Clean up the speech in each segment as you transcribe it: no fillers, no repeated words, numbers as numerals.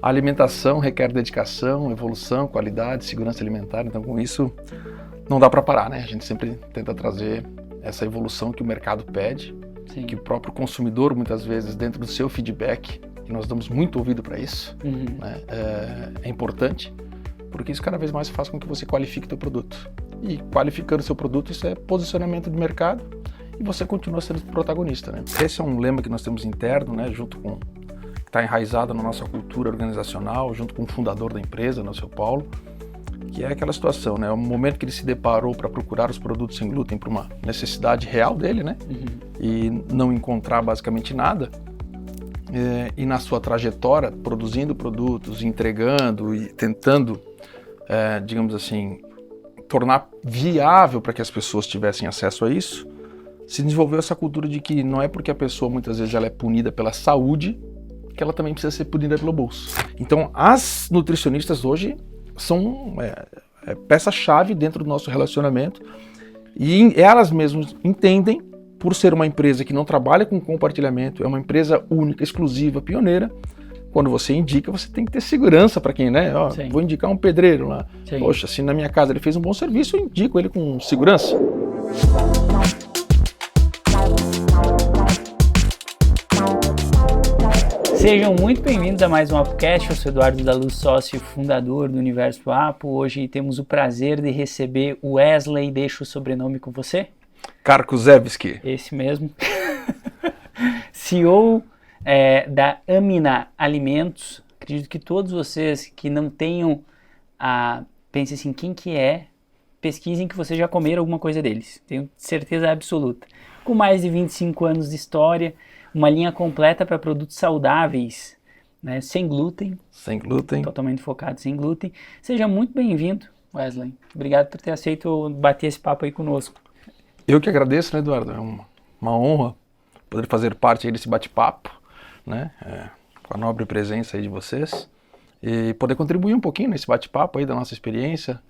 A alimentação requer dedicação, evolução, qualidade, segurança alimentar, então com isso não dá para parar, né? A gente sempre tenta trazer essa evolução que o mercado pede, Sim. que o próprio consumidor muitas vezes dentro do seu feedback, e nós damos muito ouvido para isso, né? É importante, porque isso cada vez mais faz com que você qualifique o seu produto. E qualificando o seu produto, isso é posicionamento de mercado e você continua sendo protagonista, né? Esse é um lema que nós temos interno, né? Junto com está enraizado na nossa cultura organizacional, junto com o fundador da empresa, o seu Paulo, que é aquela situação, né? O momento que ele se deparou para procurar os produtos sem glúten para uma necessidade real dele, né? E não encontrar basicamente nada, e na sua trajetória, produzindo produtos, entregando e tentando, digamos assim, tornar viável para que as pessoas tivessem acesso a isso, se desenvolveu essa cultura de que não é porque a pessoa muitas vezes ela é punida pela saúde, que ela também precisa ser punida pelo bolso. Então, as nutricionistas hoje são peça-chave dentro do nosso relacionamento e elas mesmas entendem, por ser uma empresa que não trabalha com compartilhamento, é uma empresa única, exclusiva, pioneira, quando você indica, você tem que ter segurança para quem, né? Ó, vou indicar um pedreiro lá. Sim. Poxa, se na minha casa ele fez um bom serviço, eu indico ele com segurança. Sejam muito bem-vindos a mais um ApoCast. Eu sou Eduardo da Luz, sócio e fundador do Universo Apo. Hoje temos o prazer de receber o Wesley. Deixa o sobrenome com você. Karkuzewski. Esse mesmo. CEO da Amina Alimentos. Acredito que todos vocês que não tenham pensem assim, quem que é, pesquisem que vocês já comeram alguma coisa deles. Tenho certeza absoluta. Com mais de 25 anos de história, uma linha completa para produtos saudáveis, né? Sem glúten. Sem glúten. Totalmente focado sem glúten. Seja muito bem-vindo, Wesley. Obrigado por ter aceito bater esse papo aí conosco. Eu que agradeço, né, Eduardo? É uma honra poder fazer parte aí desse bate-papo, né? Com a nobre presença aí de vocês. E poder contribuir um pouquinho nesse bate-papo aí da nossa experiência,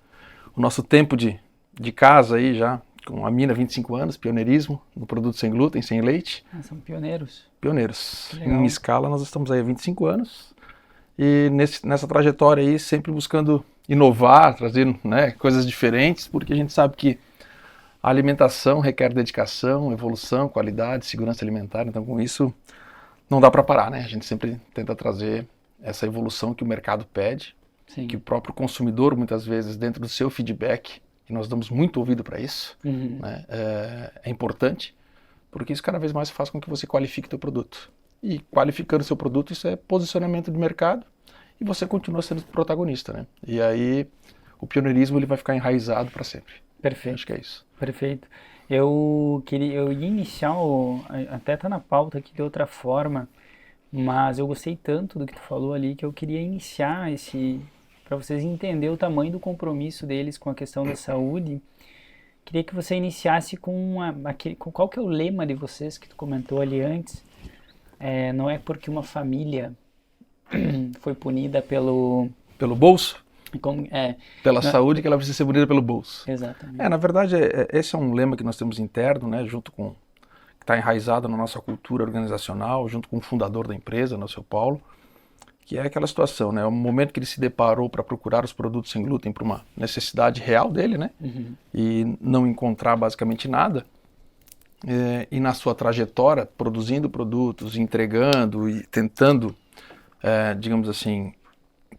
o nosso tempo de casa aí já, com a Amina, 25 anos, pioneirismo no produto sem glúten, sem leite. São pioneiros. Pioneiros. Em escala, nós estamos aí há 25 anos. E nessa trajetória aí, sempre buscando inovar, trazendo, né, coisas diferentes, porque a gente sabe que a alimentação requer dedicação, evolução, qualidade, segurança alimentar. Então, com isso, não dá para parar, né? A gente sempre tenta trazer essa evolução que o mercado pede, Sim. que o próprio consumidor, muitas vezes, dentro do seu feedback, e nós damos muito ouvido para isso, né? É importante, porque isso cada vez mais faz com que você qualifique o seu produto. E qualificando o seu produto, isso é posicionamento de mercado e você continua sendo protagonista, né? E aí o pioneirismo ele vai ficar enraizado para sempre. Perfeito. Acho que é isso. Perfeito. Eu ia iniciar, até tá na pauta aqui de outra forma, mas eu gostei tanto do que tu falou ali que eu queria iniciar para vocês entenderem o tamanho do compromisso deles com a questão da saúde. Queria que você iniciasse com qual que é o lema de vocês que tu comentou ali antes. Não é porque uma família foi punida pelo bolso? Pela Não, saúde que ela precisa ser punida pelo bolso. Exatamente. Na verdade, esse é um lema que nós temos interno, né, junto com que está enraizado na nossa cultura organizacional, junto com o fundador da empresa, o seu Paulo, que é aquela situação, né? O momento que ele se deparou para procurar os produtos sem glúten para uma necessidade real dele, né? E não encontrar basicamente nada, e na sua trajetória, produzindo produtos, entregando e tentando, digamos assim,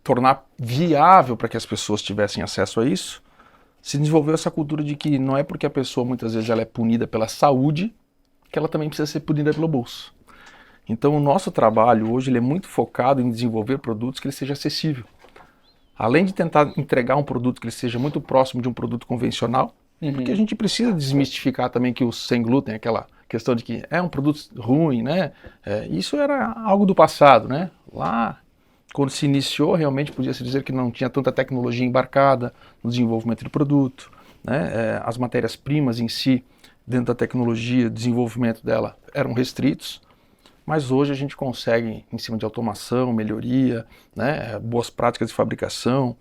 tornar viável para que as pessoas tivessem acesso a isso, se desenvolveu essa cultura de que não é porque a pessoa muitas vezes ela é punida pela saúde, que ela também precisa ser punida pelo bolso. Então o nosso trabalho hoje ele é muito focado em desenvolver produtos que ele seja acessível. Além de tentar entregar um produto que ele seja muito próximo de um produto convencional, porque a gente precisa desmistificar também que o sem glúten, aquela questão de que é um produto ruim, né? Isso era algo do passado, né? Lá, quando se iniciou, realmente podia-se dizer que não tinha tanta tecnologia embarcada no desenvolvimento do produto, né? As matérias-primas em si, dentro da tecnologia, desenvolvimento dela, eram restritos. Mas hoje a gente consegue, em cima de automação, melhoria, né, boas práticas de fabricação,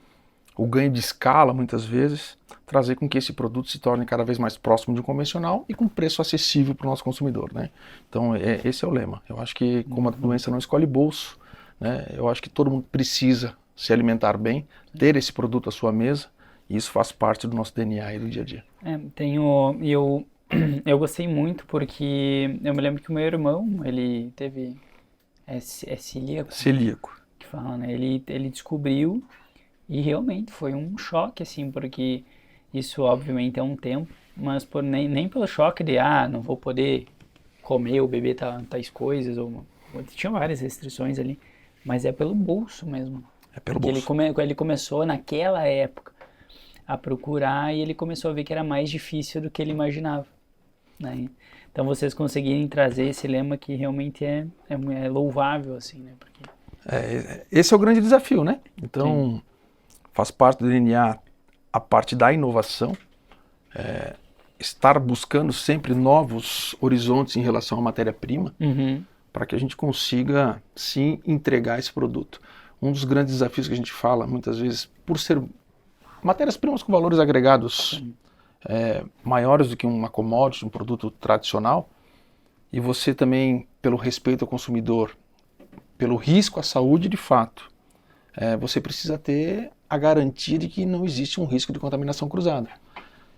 o ganho de escala, muitas vezes, trazer com que esse produto se torne cada vez mais próximo de um convencional e com preço acessível para o nosso consumidor, né? Então, esse é o lema. Eu acho que, como a doença não escolhe bolso, né? Eu acho que todo mundo precisa se alimentar bem, ter esse produto à sua mesa, e isso faz parte do nosso DNA e do dia a dia. Eu gostei muito porque eu me lembro que o meu irmão, ele teve, é celíaco Celíaco. que fala, né? Ele descobriu e realmente foi um choque, assim, porque isso obviamente é um tempo, mas nem pelo choque de, não vou poder comer ou beber tais coisas, tinha várias restrições ali, mas é pelo bolso mesmo. É pelo Porque bolso. ele começou naquela época a procurar e ele começou a ver que era mais difícil do que ele imaginava, né? Então vocês conseguirem trazer esse lema que realmente é louvável, assim, né? Porque, Esse é o grande desafio, né? Então, sim. faz parte do DNA a parte da inovação, estar buscando sempre novos horizontes em relação à matéria-prima, Uhum. para que a gente consiga, sim, entregar esse produto. Um dos grandes desafios que a gente fala, muitas vezes, por ser matérias-primas com valores agregados maiores do que uma commodity, um produto tradicional, e você também, pelo respeito ao consumidor, pelo risco à saúde, de fato, você precisa ter a garantia de que não existe um risco de contaminação cruzada.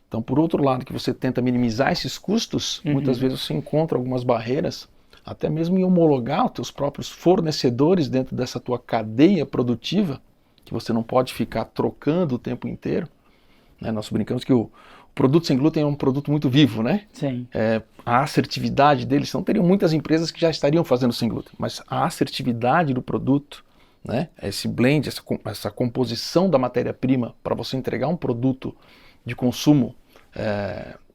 Então, por outro lado, que você tenta minimizar esses custos, muitas vezes você encontra algumas barreiras, até mesmo em homologar os teus próprios fornecedores dentro dessa tua cadeia produtiva, que você não pode ficar trocando o tempo inteiro, né? Nós brincamos que o produto sem glúten é um produto muito vivo, né? Sim. A assertividade deles, não teriam muitas empresas que já estariam fazendo sem glúten, mas a assertividade do produto, né? Esse blend, essa composição da matéria-prima para você entregar um produto de consumo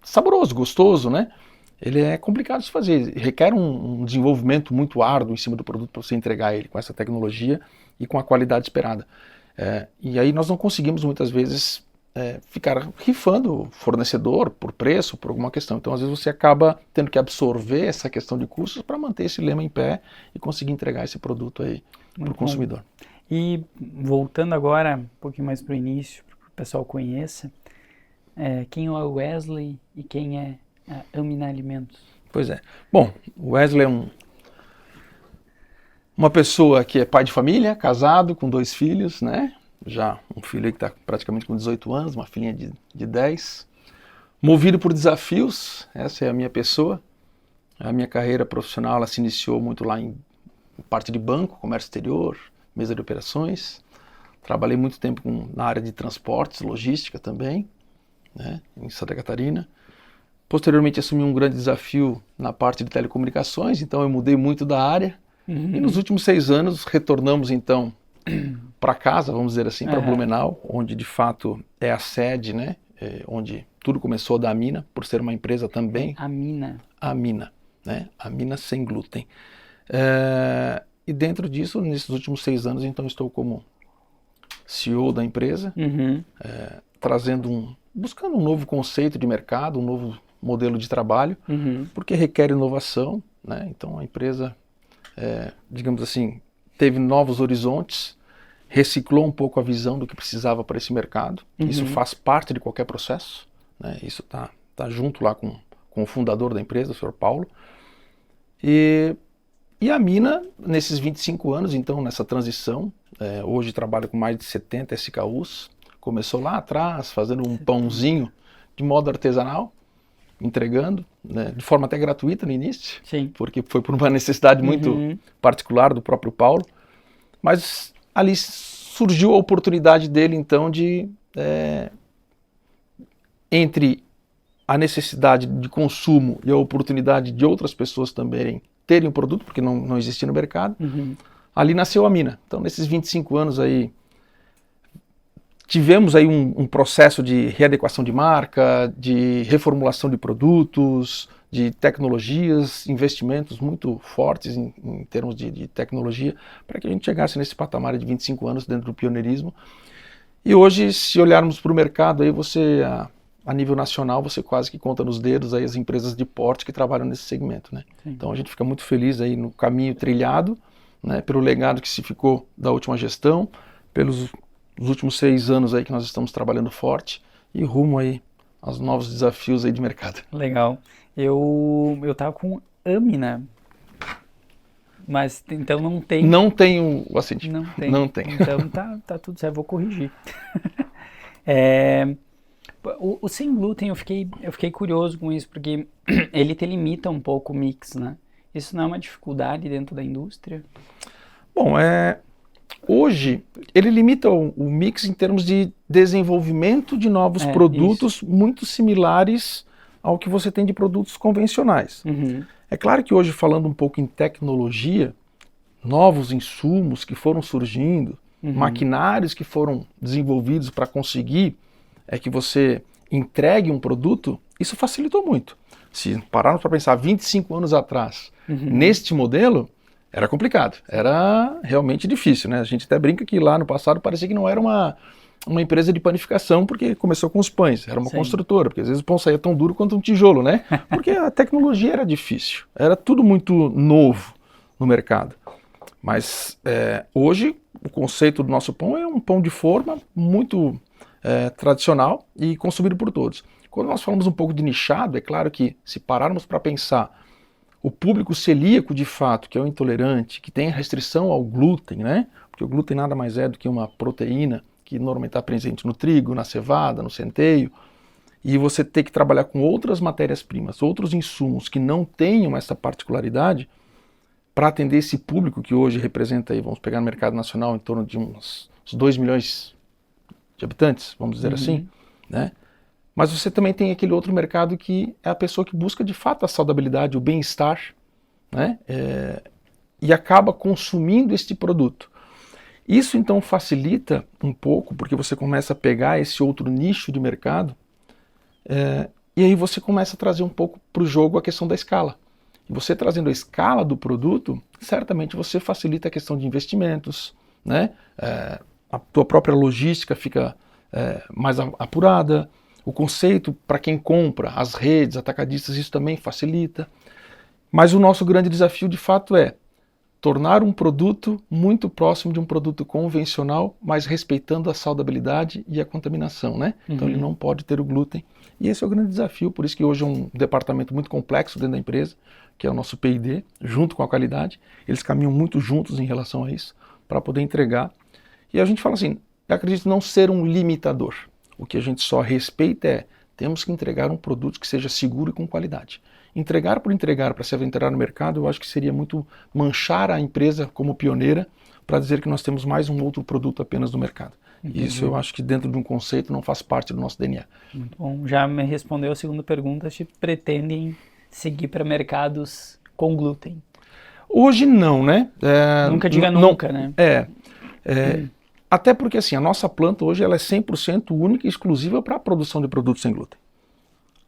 saboroso, gostoso, né? Ele é complicado de fazer, requer um desenvolvimento muito árduo em cima do produto para você entregar ele com essa tecnologia e com a qualidade esperada. E aí nós não conseguimos muitas vezes ficar rifando o fornecedor por preço, por alguma questão. Então, às vezes, você acaba tendo que absorver essa questão de custos para manter esse lema em pé e conseguir entregar esse produto aí para o consumidor. E voltando agora um pouquinho mais para o início, para que o pessoal conheça, quem é o Wesley e quem é a Amina Alimentos? Pois é. Bom, o Wesley é uma pessoa que é pai de família, casado, com 2 filhos, né? Já um filho aí que está praticamente com 18 anos, uma filhinha de 10. Movido por desafios, essa é a minha pessoa. A minha carreira profissional ela se iniciou muito lá em parte de banco, comércio exterior, mesa de operações. Trabalhei muito tempo na área de transportes, logística também, né, em Santa Catarina. Posteriormente assumi um grande desafio na parte de telecomunicações, então eu mudei muito da área. E nos últimos 6 anos retornamos então para casa, vamos dizer assim, para Blumenau, onde de fato é a sede, né, onde tudo começou da Amina, por ser uma empresa também. Amina, né, Amina sem glúten. E dentro disso, nesses últimos 6 anos, então estou como CEO da empresa, buscando um novo conceito de mercado, um novo modelo de trabalho, porque requer inovação, né? Então a empresa, digamos assim, teve novos horizontes, reciclou um pouco a visão do que precisava para esse mercado. Isso faz parte de qualquer processo, né? Isso tá junto lá com o fundador da empresa, o Sr. Paulo. E a Amina, nesses 25 anos, então, nessa transição, hoje trabalha com mais de 70 SKUs, começou lá atrás, fazendo um pãozinho de modo artesanal, entregando, né, de forma até gratuita no início, Sim. Porque foi por uma necessidade muito particular do próprio Paulo, mas ali surgiu a oportunidade dele, então, de, entre a necessidade de consumo e a oportunidade de outras pessoas também terem o produto, porque não existia no mercado, ali nasceu a Amina. Então, nesses 25 anos aí, tivemos aí um processo de readequação de marca, de reformulação de produtos, de tecnologias, investimentos muito fortes em termos de tecnologia, para que a gente chegasse nesse patamar de 25 anos dentro do pioneirismo. E hoje, se olharmos para o mercado, aí você, a nível nacional, você quase que conta nos dedos aí as empresas de porte que trabalham nesse segmento, né? Então a gente fica muito feliz aí no caminho trilhado, né, pelo legado que se ficou da última gestão, pelos últimos 6 anos aí que nós estamos trabalhando forte e rumo aí aos novos desafios aí de mercado. Legal. Eu tava com Amina Mas então não tem. Não tem o assentivo. Não tem. Não tem. Então tá tudo certo, vou corrigir. É, o sem glúten eu fiquei curioso com isso, porque ele te limita um pouco o mix, né? Isso não é uma dificuldade dentro da indústria? Bom, hoje ele limita o mix em termos de desenvolvimento de novos produtos muito similares ao que você tem de produtos convencionais. Uhum. É claro que hoje, falando um pouco em tecnologia, novos insumos que foram surgindo, maquinários que foram desenvolvidos para conseguir que você entregue um produto, isso facilitou muito. Se pararmos para pensar 25 anos atrás, neste modelo, era complicado, era realmente difícil, né? A gente até brinca que lá no passado parecia que não era uma empresa de panificação, porque começou com os pães, era uma construtora, porque às vezes o pão saía tão duro quanto um tijolo, né? Porque a tecnologia era difícil, era tudo muito novo no mercado. Mas hoje o conceito do nosso pão é um pão de forma muito tradicional e consumido por todos. Quando nós falamos um pouco de nichado, é claro que se pararmos para pensar o público celíaco de fato, que é o intolerante, que tem restrição ao glúten, né? Porque o glúten nada mais é do que uma proteína que normalmente está presente no trigo, na cevada, no centeio, e você ter que trabalhar com outras matérias-primas, outros insumos que não tenham essa particularidade, para atender esse público que hoje representa, aí, vamos pegar no mercado nacional, em torno de uns 2 milhões de habitantes, vamos dizer assim, né? Mas você também tem aquele outro mercado que é a pessoa que busca de fato a saudabilidade, o bem-estar, né? E acaba consumindo este produto. Isso então facilita um pouco, porque você começa a pegar esse outro nicho de mercado, e aí você começa a trazer um pouco para o jogo a questão da escala. E você trazendo a escala do produto, certamente você facilita a questão de investimentos, né? A tua própria logística fica mais apurada, o conceito para quem compra, as redes, atacadistas, isso também facilita. Mas o nosso grande desafio de fato é tornar um produto muito próximo de um produto convencional, mas respeitando a saudabilidade e a contaminação, né? Então ele não pode ter o glúten. E esse é o grande desafio, por isso que hoje é um departamento muito complexo dentro da empresa, que é o nosso P&D, junto com a qualidade. Eles caminham muito juntos em relação a isso, para poder entregar. E a gente fala assim, eu acredito não ser um limitador. O que a gente só respeita temos que entregar um produto que seja seguro e com qualidade. Entregar por entregar para se aventurar no mercado, eu acho que seria muito manchar a empresa como pioneira para dizer que nós temos mais um outro produto apenas no mercado. Isso eu acho que dentro de um conceito não faz parte do nosso DNA. Muito bom. Já me respondeu a segunda pergunta, se pretendem seguir para mercados com glúten. Hoje não, né? Nunca diga nunca, né? Até porque assim, a nossa planta hoje ela é 100% única e exclusiva para a produção de produtos sem glúten.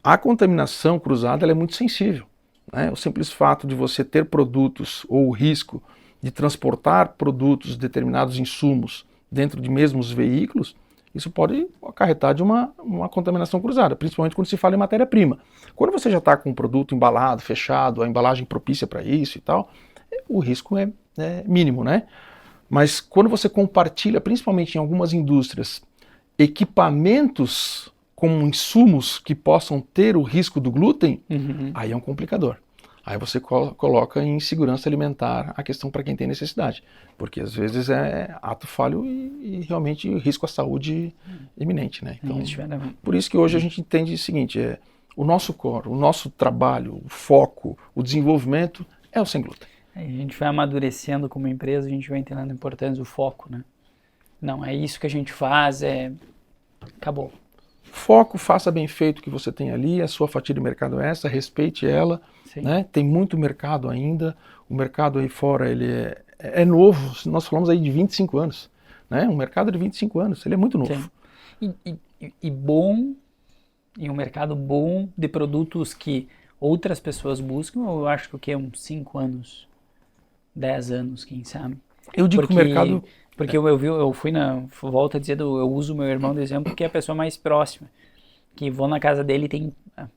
A contaminação cruzada ela é muito sensível, né? O simples fato de você ter produtos ou o risco de transportar produtos, determinados insumos dentro de mesmos veículos, isso pode acarretar de uma contaminação cruzada, principalmente quando se fala em matéria-prima. Quando você já está com um produto embalado, fechado, a embalagem propícia para isso e tal, o risco é mínimo, né? Mas quando você compartilha, principalmente em algumas indústrias, equipamentos com insumos que possam ter o risco do glúten, aí é um complicador. Aí você coloca em segurança alimentar a questão para quem tem necessidade. Porque às vezes é ato falho e realmente risco à saúde iminente, né? Então, por isso que hoje a gente entende o seguinte, o nosso core, o nosso trabalho, o foco, o desenvolvimento é o sem glúten. A gente vai amadurecendo como empresa, a gente vai entendendo a importância do foco, né? Não, é isso que a gente faz, acabou. Foco, faça bem feito o que você tem ali, a sua fatia de mercado é essa, respeite ela, né? Tem muito mercado ainda, o mercado aí fora ele é novo, nós falamos aí de 25 anos, né? Um mercado de 25 anos, ele é muito novo. E bom, e um mercado bom de produtos que outras pessoas buscam, eu acho que o que uns 5 anos, 10 anos, quem sabe? Eu digo que o mercado... Porque eu fui volto a dizer, eu uso meu irmão de exemplo, porque é a pessoa mais próxima. Que vou na casa dele e tem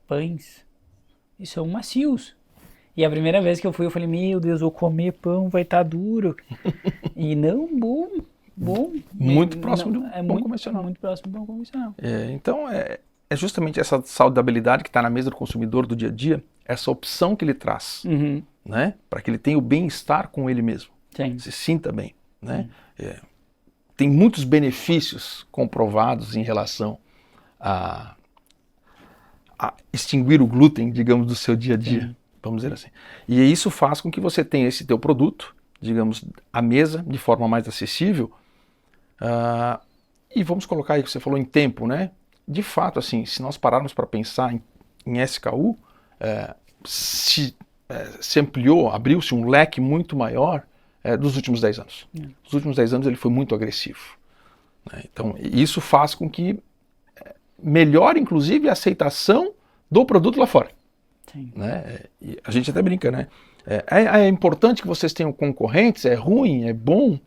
pães, e são macios. E a primeira vez que eu fui, eu falei, meu Deus, vou comer pão, vai estar duro. E não, bom. Muito próximo do pão convencional. Muito próximo do pão convencional. Então, é justamente essa saudabilidade que está na mesa do consumidor do dia a dia, essa opção que ele traz. né? Para que ele tenha o bem-estar com ele mesmo, Sim. se sinta bem, né? Tem muitos benefícios comprovados em relação a extinguir o glúten, digamos, do seu dia a dia, vamos dizer assim. E isso faz com que você tenha esse teu produto, digamos, à mesa, de forma mais acessível. E vamos colocar aí, que você falou em tempo, né? De fato, assim, se nós pararmos para pensar em SKU, se ampliou, abriu-se um leque muito maior dos últimos 10 anos. Nos últimos 10 anos ele foi muito agressivo, né? Então, isso faz com que melhore, inclusive, a aceitação do produto lá fora. Sim. Né? E a gente até brinca, né? É importante que vocês tenham concorrentes, é ruim, é bom.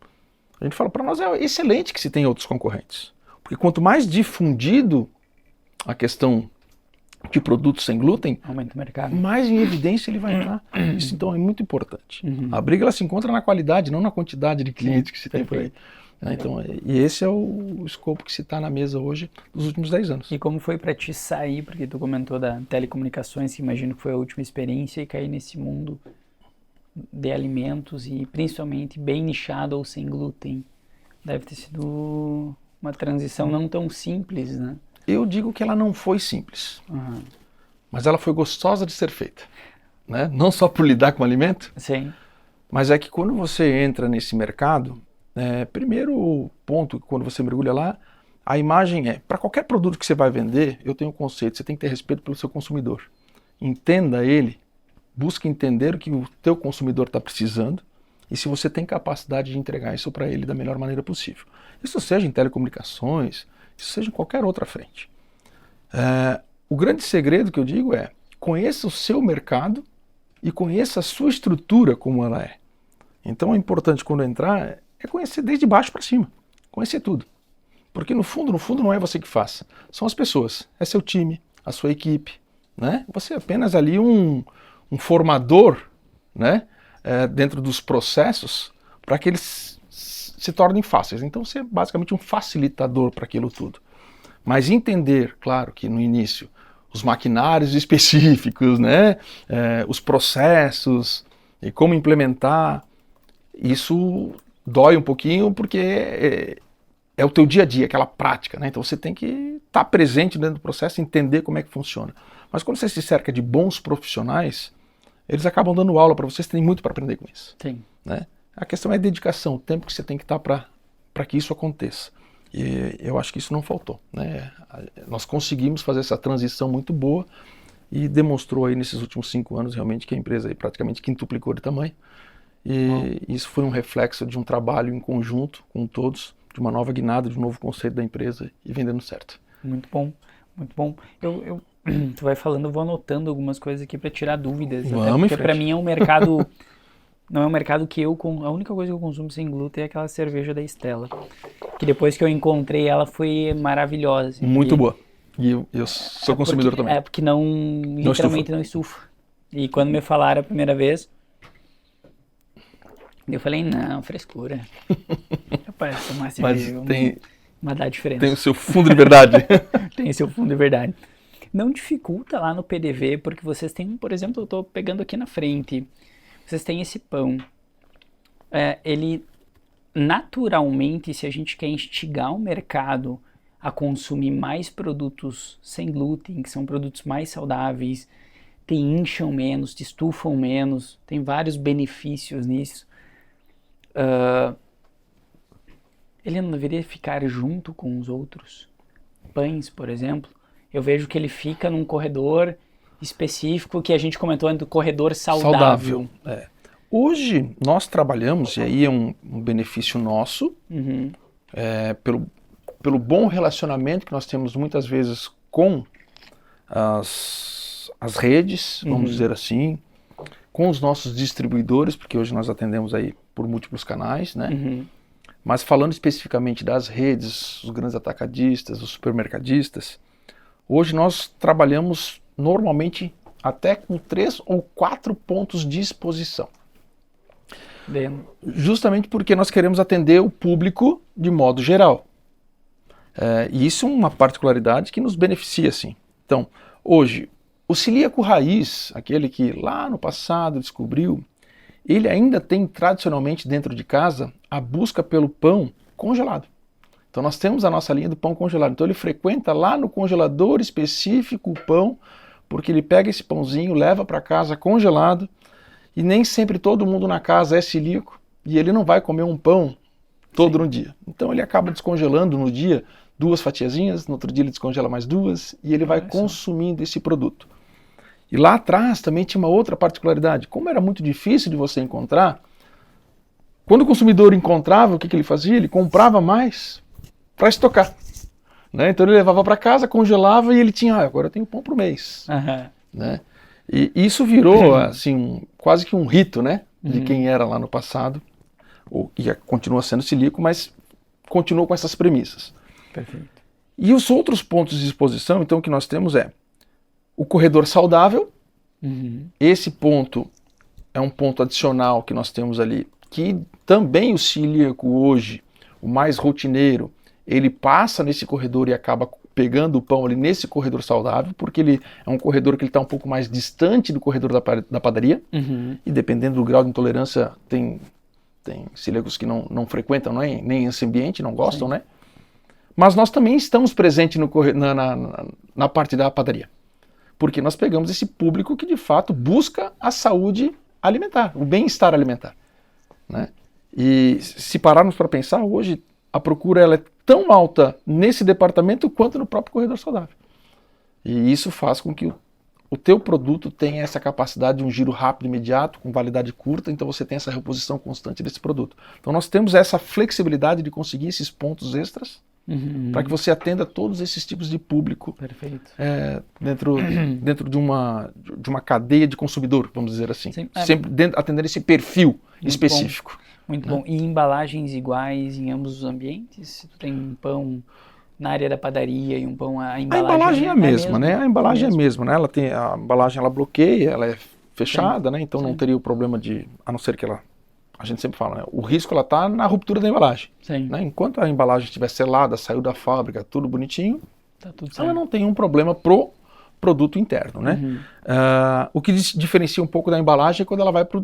A gente fala, para nós é excelente que se tenha outros concorrentes. Porque quanto mais difundido a questão de produtos sem glúten, aumenta o mercado, mais em evidência ele vai estar. Isso então é muito importante. A briga ela se encontra na qualidade, não na quantidade de clientes que se tem por aí. Então, e esse é o escopo que se está na mesa hoje dos últimos 10 anos. E como foi para ti sair, porque tu comentou da telecomunicações, que imagino que foi a última experiência, e cair nesse mundo de alimentos e principalmente bem nichado ou sem glúten? Deve ter sido uma transição não tão simples, né? Eu digo que ela não foi simples, mas ela foi gostosa de ser feita, né? Não só por lidar com o alimento, Sim. mas é que quando você entra nesse mercado, primeiro ponto, quando você mergulha lá, a imagem para qualquer produto que você vai vender, eu tenho um conceito, você tem que ter respeito pelo seu consumidor. Entenda ele, busque entender o que o teu consumidor está precisando e se você tem capacidade de entregar isso para ele da melhor maneira possível. Isso seja em telecomunicações, isso seja em qualquer outra frente. O grande segredo que eu digo é, conheça o seu mercado e conheça a sua estrutura como ela é. Então é importante quando entrar, conhecer desde baixo para cima, conhecer tudo. Porque no fundo não é você que faça, são as pessoas, é seu time, a sua equipe, né? Você é apenas ali um formador, né? Dentro dos processos para que eles se tornem fáceis. Então você é basicamente um facilitador para aquilo tudo. Mas entender, claro, que no início os maquinários específicos, né? Os processos e como implementar, isso dói um pouquinho porque é o teu dia a dia, aquela prática, né? Então você tem que estar presente dentro do processo e entender como é que funciona. Mas quando você se cerca de bons profissionais, eles acabam dando aula para vocês, tem muito para aprender com isso. Sim. Né? A questão é a dedicação, o tempo que você tem que estar para que isso aconteça. E eu acho que isso não faltou, né? Nós conseguimos fazer essa transição muito boa e demonstrou aí nesses últimos 5 anos realmente que a empresa aí praticamente quintuplicou de tamanho. E isso foi um reflexo de um trabalho em conjunto com todos, de uma nova guinada, de um novo conceito da empresa e vem dando certo. Muito bom, muito bom. Tu vai falando, eu vou anotando algumas coisas aqui para tirar dúvidas. Vamos, porque para mim é um mercado, não é um mercado que a única coisa que eu consumo sem glúten é aquela cerveja da Stella. Que depois que eu encontrei ela foi maravilhosa. Assim, muito boa. E eu sou consumidor também. Porque literalmente não estufa. E quando me falaram a primeira vez, eu falei, não, frescura. Rapaz, tomar cerveja vai dar diferença. Tem o seu fundo de verdade. Tem o seu fundo de verdade. Não dificulta lá no PDV, porque vocês têm, por exemplo, eu estou pegando aqui na frente, vocês têm esse pão. Ele, naturalmente, se a gente quer instigar o mercado a consumir mais produtos sem glúten, que são produtos mais saudáveis, te incham menos, te estufam menos, tem vários benefícios nisso. Ele não deveria ficar junto com os outros pães, por exemplo? Eu vejo que ele fica num corredor específico que a gente comentou antes, do corredor saudável. Hoje nós trabalhamos, e aí é um benefício nosso, pelo bom relacionamento que nós temos muitas vezes com as redes, vamos dizer assim, com os nossos distribuidores, porque hoje nós atendemos aí por múltiplos canais, né? Mas falando especificamente das redes, os grandes atacadistas, os supermercadistas, hoje nós trabalhamos normalmente até com 3 ou 4 pontos de exposição. Justamente porque nós queremos atender o público de modo geral. E isso é uma particularidade que nos beneficia, sim. Então, hoje, o celíaco raiz, aquele que lá no passado descobriu ele ainda tem tradicionalmente dentro de casa a busca pelo pão congelado. Então nós temos a nossa linha do pão congelado. Então ele frequenta lá no congelador específico o pão, porque ele pega esse pãozinho, leva para casa congelado, e nem sempre todo mundo na casa é celíaco, e ele não vai comer um pão todo no dia. Então ele acaba descongelando no dia 2 fatiazinhas, no outro dia ele descongela mais 2, e ele vai consumindo esse produto. E lá atrás também tinha uma outra particularidade. Como era muito difícil de você encontrar, quando o consumidor encontrava, o que ele fazia? Ele comprava mais para estocar. Né? Então ele levava para casa, congelava e ele tinha, agora eu tenho pão para o mês. Né? E isso virou assim, quase que um rito, né? De quem era lá no passado, ou que continua sendo celíaco, mas continuou com essas premissas. Perfeito. E os outros pontos de exposição, então, que nós temos é o corredor saudável. Esse ponto é um ponto adicional que nós temos ali, que também o celíaco hoje, o mais rotineiro, ele passa nesse corredor e acaba pegando o pão ali nesse corredor saudável, porque ele é um corredor que está um pouco mais distante do corredor da padaria, e dependendo do grau de intolerância, tem celíacos que não frequentam nem esse ambiente, não gostam, né? Mas nós também estamos presentes na parte da padaria, porque nós pegamos esse público que de fato busca a saúde alimentar, o bem-estar alimentar, né? E se pararmos para pensar, hoje a procura ela é tão alta nesse departamento quanto no próprio corredor saudável. E isso faz com que o teu produto tenha essa capacidade de um giro rápido, imediato, com validade curta, então você tem essa reposição constante desse produto. Então nós temos essa flexibilidade de conseguir esses pontos extras para que você atenda todos esses tipos de público. Perfeito. Dentro de uma cadeia de consumidor, vamos dizer assim. Sempre atendendo esse perfil específico. Muito bom. E embalagens iguais em ambos os ambientes? Se tu tem um pão na área da padaria e um pão, a embalagem é a mesma, né? A embalagem é a mesma, né? A embalagem ela bloqueia, ela é fechada, né? Então não teria o problema de, a não ser que a gente sempre fala, né? O risco ela tá na ruptura da embalagem. Né? Enquanto a embalagem estiver selada, saiu da fábrica, tudo bonitinho, tá tudo ela não tem um problema pro produto interno, né? O que diferencia um pouco da embalagem é quando ela vai para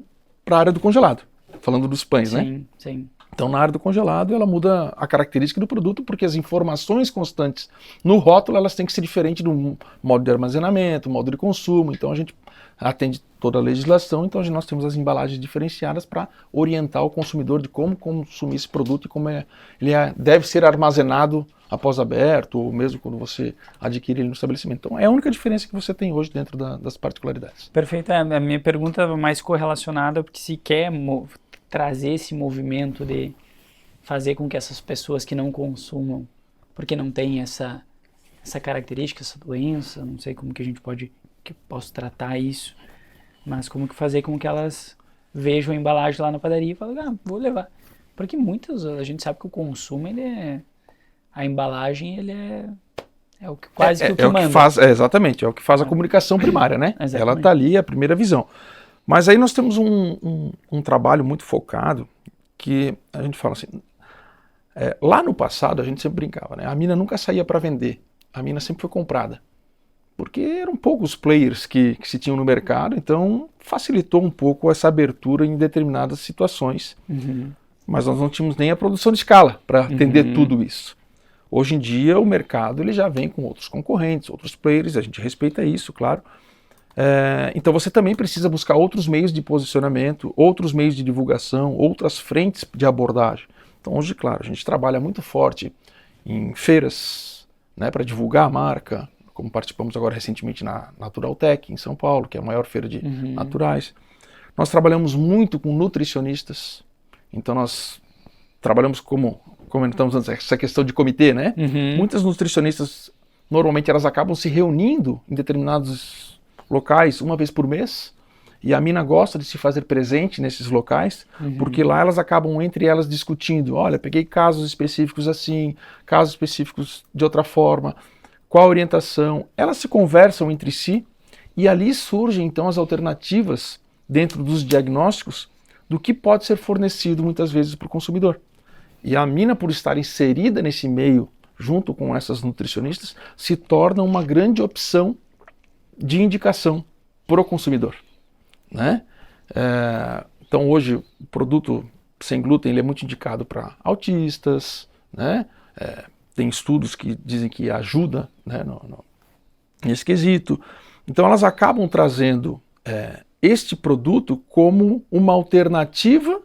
a área do congelado, falando dos pães, né? Sim. Então, na área do congelado, ela muda a característica do produto, porque as informações constantes no rótulo, elas têm que ser diferentes do modo de armazenamento, modo de consumo. Então, a gente atende toda a legislação, então nós temos as embalagens diferenciadas para orientar o consumidor de como consumir esse produto e como deve ser armazenado após aberto, ou mesmo quando você adquire ele no estabelecimento. Então, é a única diferença que você tem hoje dentro das particularidades. Perfeito. A minha pergunta é mais correlacionada, porque se quer trazer esse movimento de fazer com que essas pessoas que não consumam, porque não tem essa característica, essa doença, não sei como que a gente posso tratar isso, mas como que fazer com que elas vejam a embalagem lá na padaria e falem, vou levar. Porque a gente sabe que o consumo, a embalagem, é o que quase que o que manda. Exatamente, é o que faz a comunicação primária, né? Exatamente. Ela está ali, a primeira visão. Mas aí nós temos um trabalho muito focado que a gente fala assim, lá no passado a gente sempre brincava, né? A mina nunca saía para vender, a mina sempre foi comprada. Porque eram poucos players que se tinham no mercado, então facilitou um pouco essa abertura em determinadas situações. Mas nós não tínhamos nem a produção de escala para atender tudo isso. Hoje em dia o mercado ele já vem com outros concorrentes, outros players, a gente respeita isso, claro. Então você também precisa buscar outros meios de posicionamento, outros meios de divulgação, outras frentes de abordagem. Então hoje, claro, a gente trabalha muito forte em feiras, né, para divulgar a marca, como participamos agora recentemente na Naturaltech, em São Paulo, que é a maior feira de naturais. Nós trabalhamos muito com nutricionistas, então nós trabalhamos como comentamos antes, essa questão de comitê, né? Muitas nutricionistas, normalmente elas acabam se reunindo em determinados locais uma vez por mês, e a mina gosta de se fazer presente nesses locais, porque lá elas acabam entre elas discutindo, olha, peguei casos específicos assim, casos específicos de outra forma, qual a orientação, elas se conversam entre si, e ali surgem então as alternativas dentro dos diagnósticos do que pode ser fornecido muitas vezes para o consumidor. E a mina, por estar inserida nesse meio, junto com essas nutricionistas, se torna uma grande opção de indicação para o consumidor, né? Então hoje o produto sem glúten ele é muito indicado para autistas, né? Tem estudos que dizem que ajuda, né, nesse quesito. Então elas acabam trazendo este produto como uma alternativa.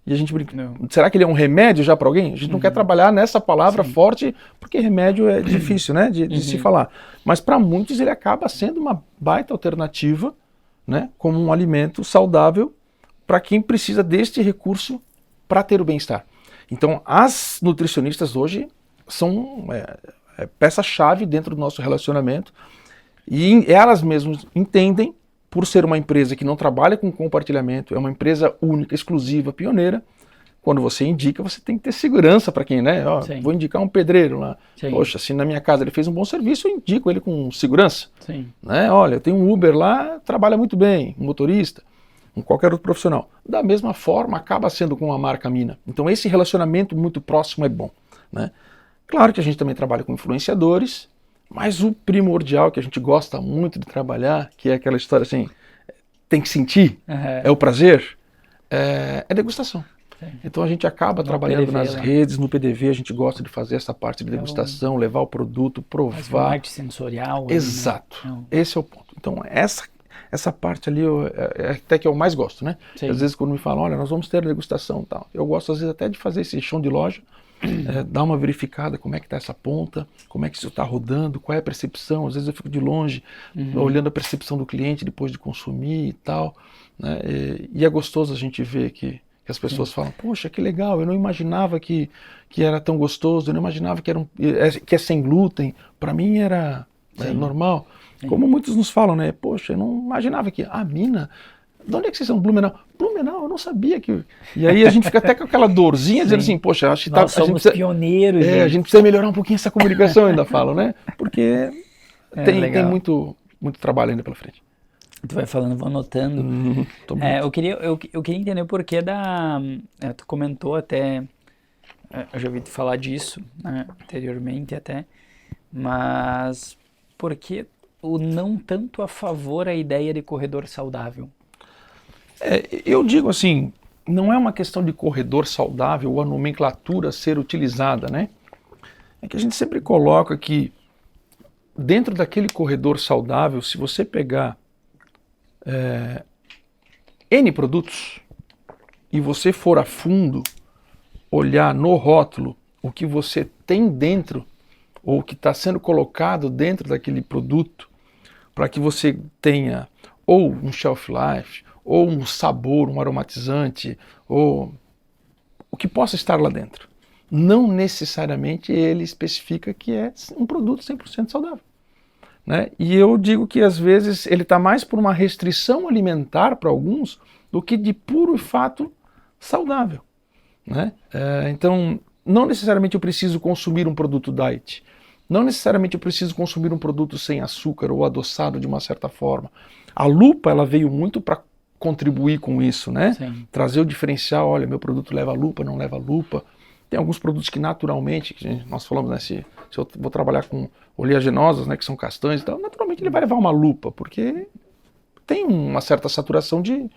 E a gente brinca, será que ele é um remédio já para alguém? A gente não quer trabalhar nessa palavra forte, porque remédio é difícil, né, de se falar. Mas para muitos ele acaba sendo uma baita alternativa, né, como um alimento saudável para quem precisa deste recurso para ter o bem-estar. Então as nutricionistas hoje são peça-chave dentro do nosso relacionamento e elas mesmas entendem, por ser uma empresa que não trabalha com compartilhamento, é uma empresa única, exclusiva, pioneira, quando você indica, você tem que ter segurança para quem, né? Ó, vou indicar um pedreiro lá. Sim. Poxa, se na minha casa ele fez um bom serviço, eu indico ele com segurança. Sim. Né? Olha, eu tenho um Uber lá, trabalha muito bem, um motorista, qualquer outro profissional. Da mesma forma, acaba sendo com a marca Mina. Então esse relacionamento muito próximo é bom. Né? Claro que a gente também trabalha com influenciadores, mas o primordial que a gente gosta muito de trabalhar, que é aquela história assim, tem que sentir, é o prazer, é degustação. Sim. Então a gente acaba trabalhando PDV, nas redes, no PDV, a gente gosta de fazer essa parte de degustação, levar o produto, provar. Uma parte sensorial. Exato, ali, né? Esse é o ponto. Então essa parte ali até que eu mais gosto, né? Às vezes quando me falam, olha, nós vamos ter degustação e tal, eu gosto às vezes até de fazer esse chão de loja, dar uma verificada como é que está essa ponta, como é que isso está rodando, qual é a percepção. Às vezes eu fico de longe, olhando a percepção do cliente depois de consumir e tal. Né? E é gostoso a gente ver que as pessoas falam, poxa, que legal, eu não imaginava que era tão gostoso, eu não imaginava que é sem glúten, para mim era normal. Sim. Como muitos nos falam, né? Poxa, eu não imaginava que a Mina... De onde é que vocês são? Blumenau? Blumenau, eu não sabia que... E aí a gente fica até com aquela dorzinha, dizendo assim, poxa, acho que nós somos pioneiros. A gente precisa melhorar um pouquinho essa comunicação, ainda falam, né? Porque tem muito trabalho ainda pela frente. Tu vai falando, vou anotando. Eu queria entender o porquê tu comentou até... Eu já ouvi te falar disso, né, anteriormente até, mas por que o não tanto a favor a ideia de corredor saudável? Eu digo assim, não é uma questão de corredor saudável ou a nomenclatura ser utilizada, né? É que a gente sempre coloca que dentro daquele corredor saudável, se você pegar N produtos e você for a fundo, olhar no rótulo o que você tem dentro ou o que está sendo colocado dentro daquele produto para que você tenha ou um shelf life, ou um sabor, um aromatizante, ou o que possa estar lá dentro. Não necessariamente ele especifica que é um produto 100% saudável. Né? E eu digo que às vezes ele está mais por uma restrição alimentar para alguns do que de puro e fato saudável. Né? Então, não necessariamente eu preciso consumir um produto diet. Não necessariamente eu preciso consumir um produto sem açúcar ou adoçado de uma certa forma. A lupa ela veio muito para contribuir com isso, né? Sim. Trazer o diferencial, olha, meu produto leva lupa, não leva lupa. Tem alguns produtos que naturalmente, nós falamos, né, se eu vou trabalhar com oleaginosas, né, que são castanhas e tal, naturalmente ele vai levar uma lupa, porque tem uma certa saturação de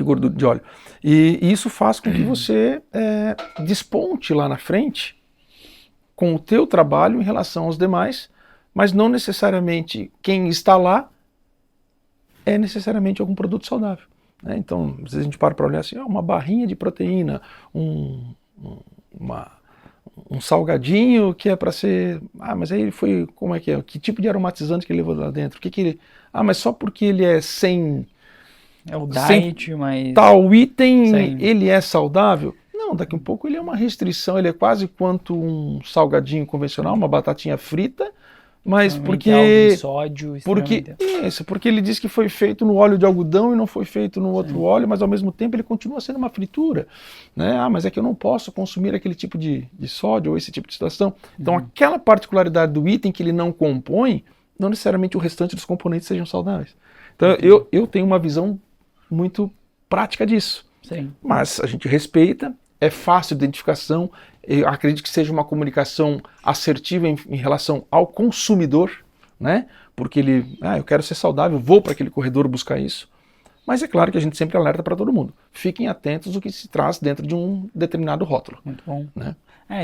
gordura, de óleo. E isso faz com que você desponte lá na frente com o teu trabalho em relação aos demais, mas não necessariamente quem está lá é necessariamente algum produto saudável. Né? Então, às vezes a gente para olhar assim, uma barrinha de proteína, um salgadinho que é para ser... mas aí ele foi... Como é? Que tipo de aromatizante que ele levou lá dentro? Mas só porque ele é sem... É o diet, mas... Tal item, ele é saudável? Não, daqui a um pouco ele é uma restrição, ele é quase quanto um salgadinho convencional, uma batatinha frita, mas porque ele diz que foi feito no óleo de algodão e não foi feito no outro óleo, mas ao mesmo tempo ele continua sendo uma fritura, né? Mas é que eu não posso consumir aquele tipo de sódio ou esse tipo de situação. Então aquela particularidade do item que ele não compõe, não necessariamente o restante dos componentes sejam saudáveis. Então eu tenho uma visão muito prática disso. Sim. Mas a gente respeita, é fácil de identificação, eu acredito que seja uma comunicação assertiva em relação ao consumidor, né? Porque ele, eu quero ser saudável, vou para aquele corredor buscar isso. Mas é claro que a gente sempre alerta para todo mundo. Fiquem atentos ao que se traz dentro de um determinado rótulo. Muito bom. Né?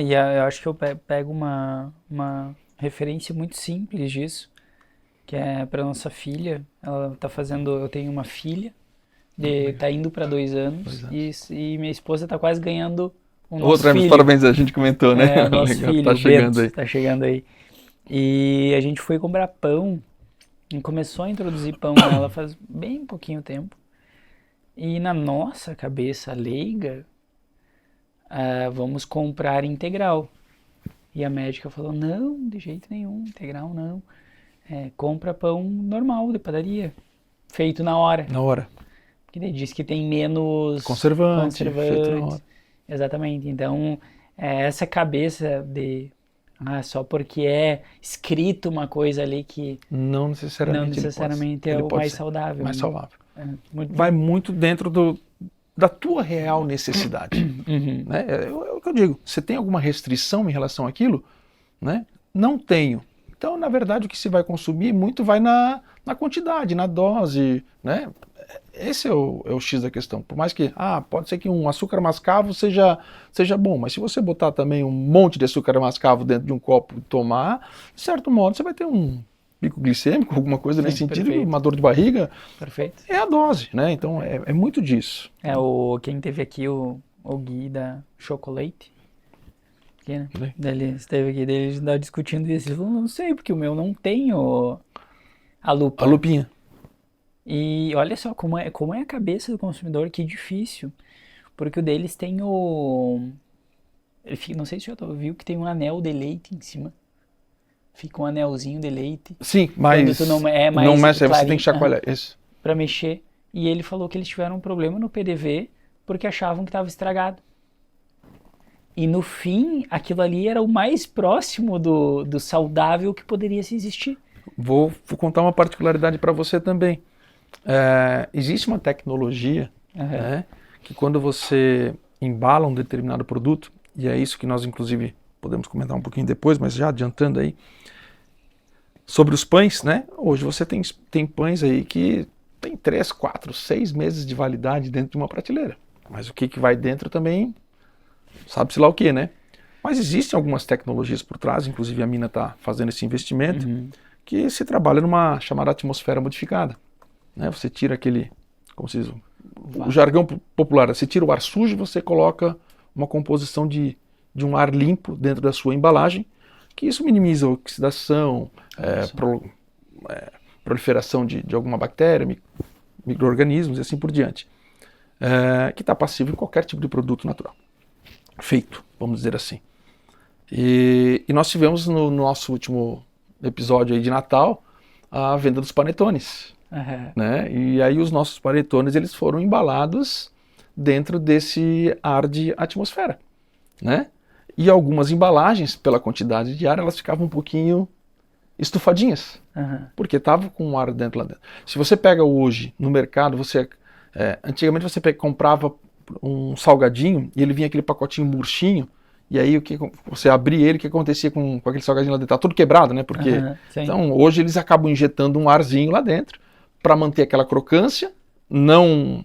E eu acho que eu pego uma referência muito simples disso, que é para nossa filha. Ela tá fazendo, eu tenho uma filha, tá indo para 2 anos, e minha esposa tá quase ganhando o nosso Outra filho. parabéns, a gente comentou, né? O nosso Legal, filho, tá o chegando Bento, aí. tá chegando aí. E a gente foi comprar pão, e começou a introduzir pão nela faz bem pouquinho tempo. E na nossa cabeça leiga, vamos comprar integral. E a médica falou, não, de jeito nenhum, integral não. Compra pão normal de padaria, feito na hora. Na hora. Porque daí diz que tem menos Conservante, feito na hora. Exatamente. Então, essa cabeça de só porque é escrito uma coisa ali que não necessariamente é o mais saudável. Mais saudável. Muito vai muito dentro da tua real necessidade. Né? É o que eu digo. Você tem alguma restrição em relação àquilo? Né? Não tenho. Então, na verdade, o que se vai consumir muito vai na quantidade, na dose. Né? Esse é o X da questão. Por mais que, pode ser que um açúcar mascavo seja bom, mas se você botar também um monte de açúcar mascavo dentro de um copo e tomar, de certo modo você vai ter um pico glicêmico, alguma coisa nesse sentido, perfeito. Uma dor de barriga. Perfeito. É a dose, né? Então é muito disso. Quem teve aqui o Gui da Chocolate, aqui, né? Ele esteve aqui, ele estava discutindo isso. Ele falou, não sei, porque o meu não tem a lupa. A lupinha. E olha só como é a cabeça do consumidor, que difícil. Porque o deles tem não sei se você já viu que tem um anel de leite em cima. Fica um anelzinho de leite. Sim, mas não mexe, você tem que chacoalhar. Isso. Pra mexer. E ele falou que eles tiveram um problema no PDV porque achavam que estava estragado. E no fim, aquilo ali era o mais próximo do saudável que poderia se existir. Vou contar uma particularidade para você também. Existe uma tecnologia né, que quando você embala um determinado produto, e é isso que nós inclusive podemos comentar um pouquinho depois, mas já adiantando aí, sobre os pães, né? Hoje você tem pães aí que tem 3, 4, 6 meses de validade dentro de uma prateleira. Mas o que vai dentro também, sabe-se lá o que, né? Mas existem algumas tecnologias por trás, inclusive a Mina está fazendo esse investimento, que se trabalha numa chamada atmosfera modificada. Né? Você tira aquele, como se diz, o jargão popular, você tira o ar sujo e você coloca uma composição de um ar limpo dentro da sua embalagem, que isso minimiza a oxidação, proliferação de alguma bactéria, micro-organismos e assim por diante, que está passivo em qualquer tipo de produto natural, feito, vamos dizer assim. E nós tivemos no nosso último episódio aí de Natal a venda dos panetones. Né? E aí os nossos panetones eles foram embalados dentro desse ar de atmosfera. Né? E algumas embalagens, pela quantidade de ar, elas ficavam um pouquinho estufadinhas, porque estava com um ar dentro lá dentro. Se você pega hoje no mercado, antigamente você comprava um salgadinho e ele vinha aquele pacotinho murchinho, e aí você abria ele, o que acontecia com aquele salgadinho lá dentro? Tá tudo quebrado, né? Porque então hoje eles acabam injetando um arzinho lá dentro para manter aquela crocância, não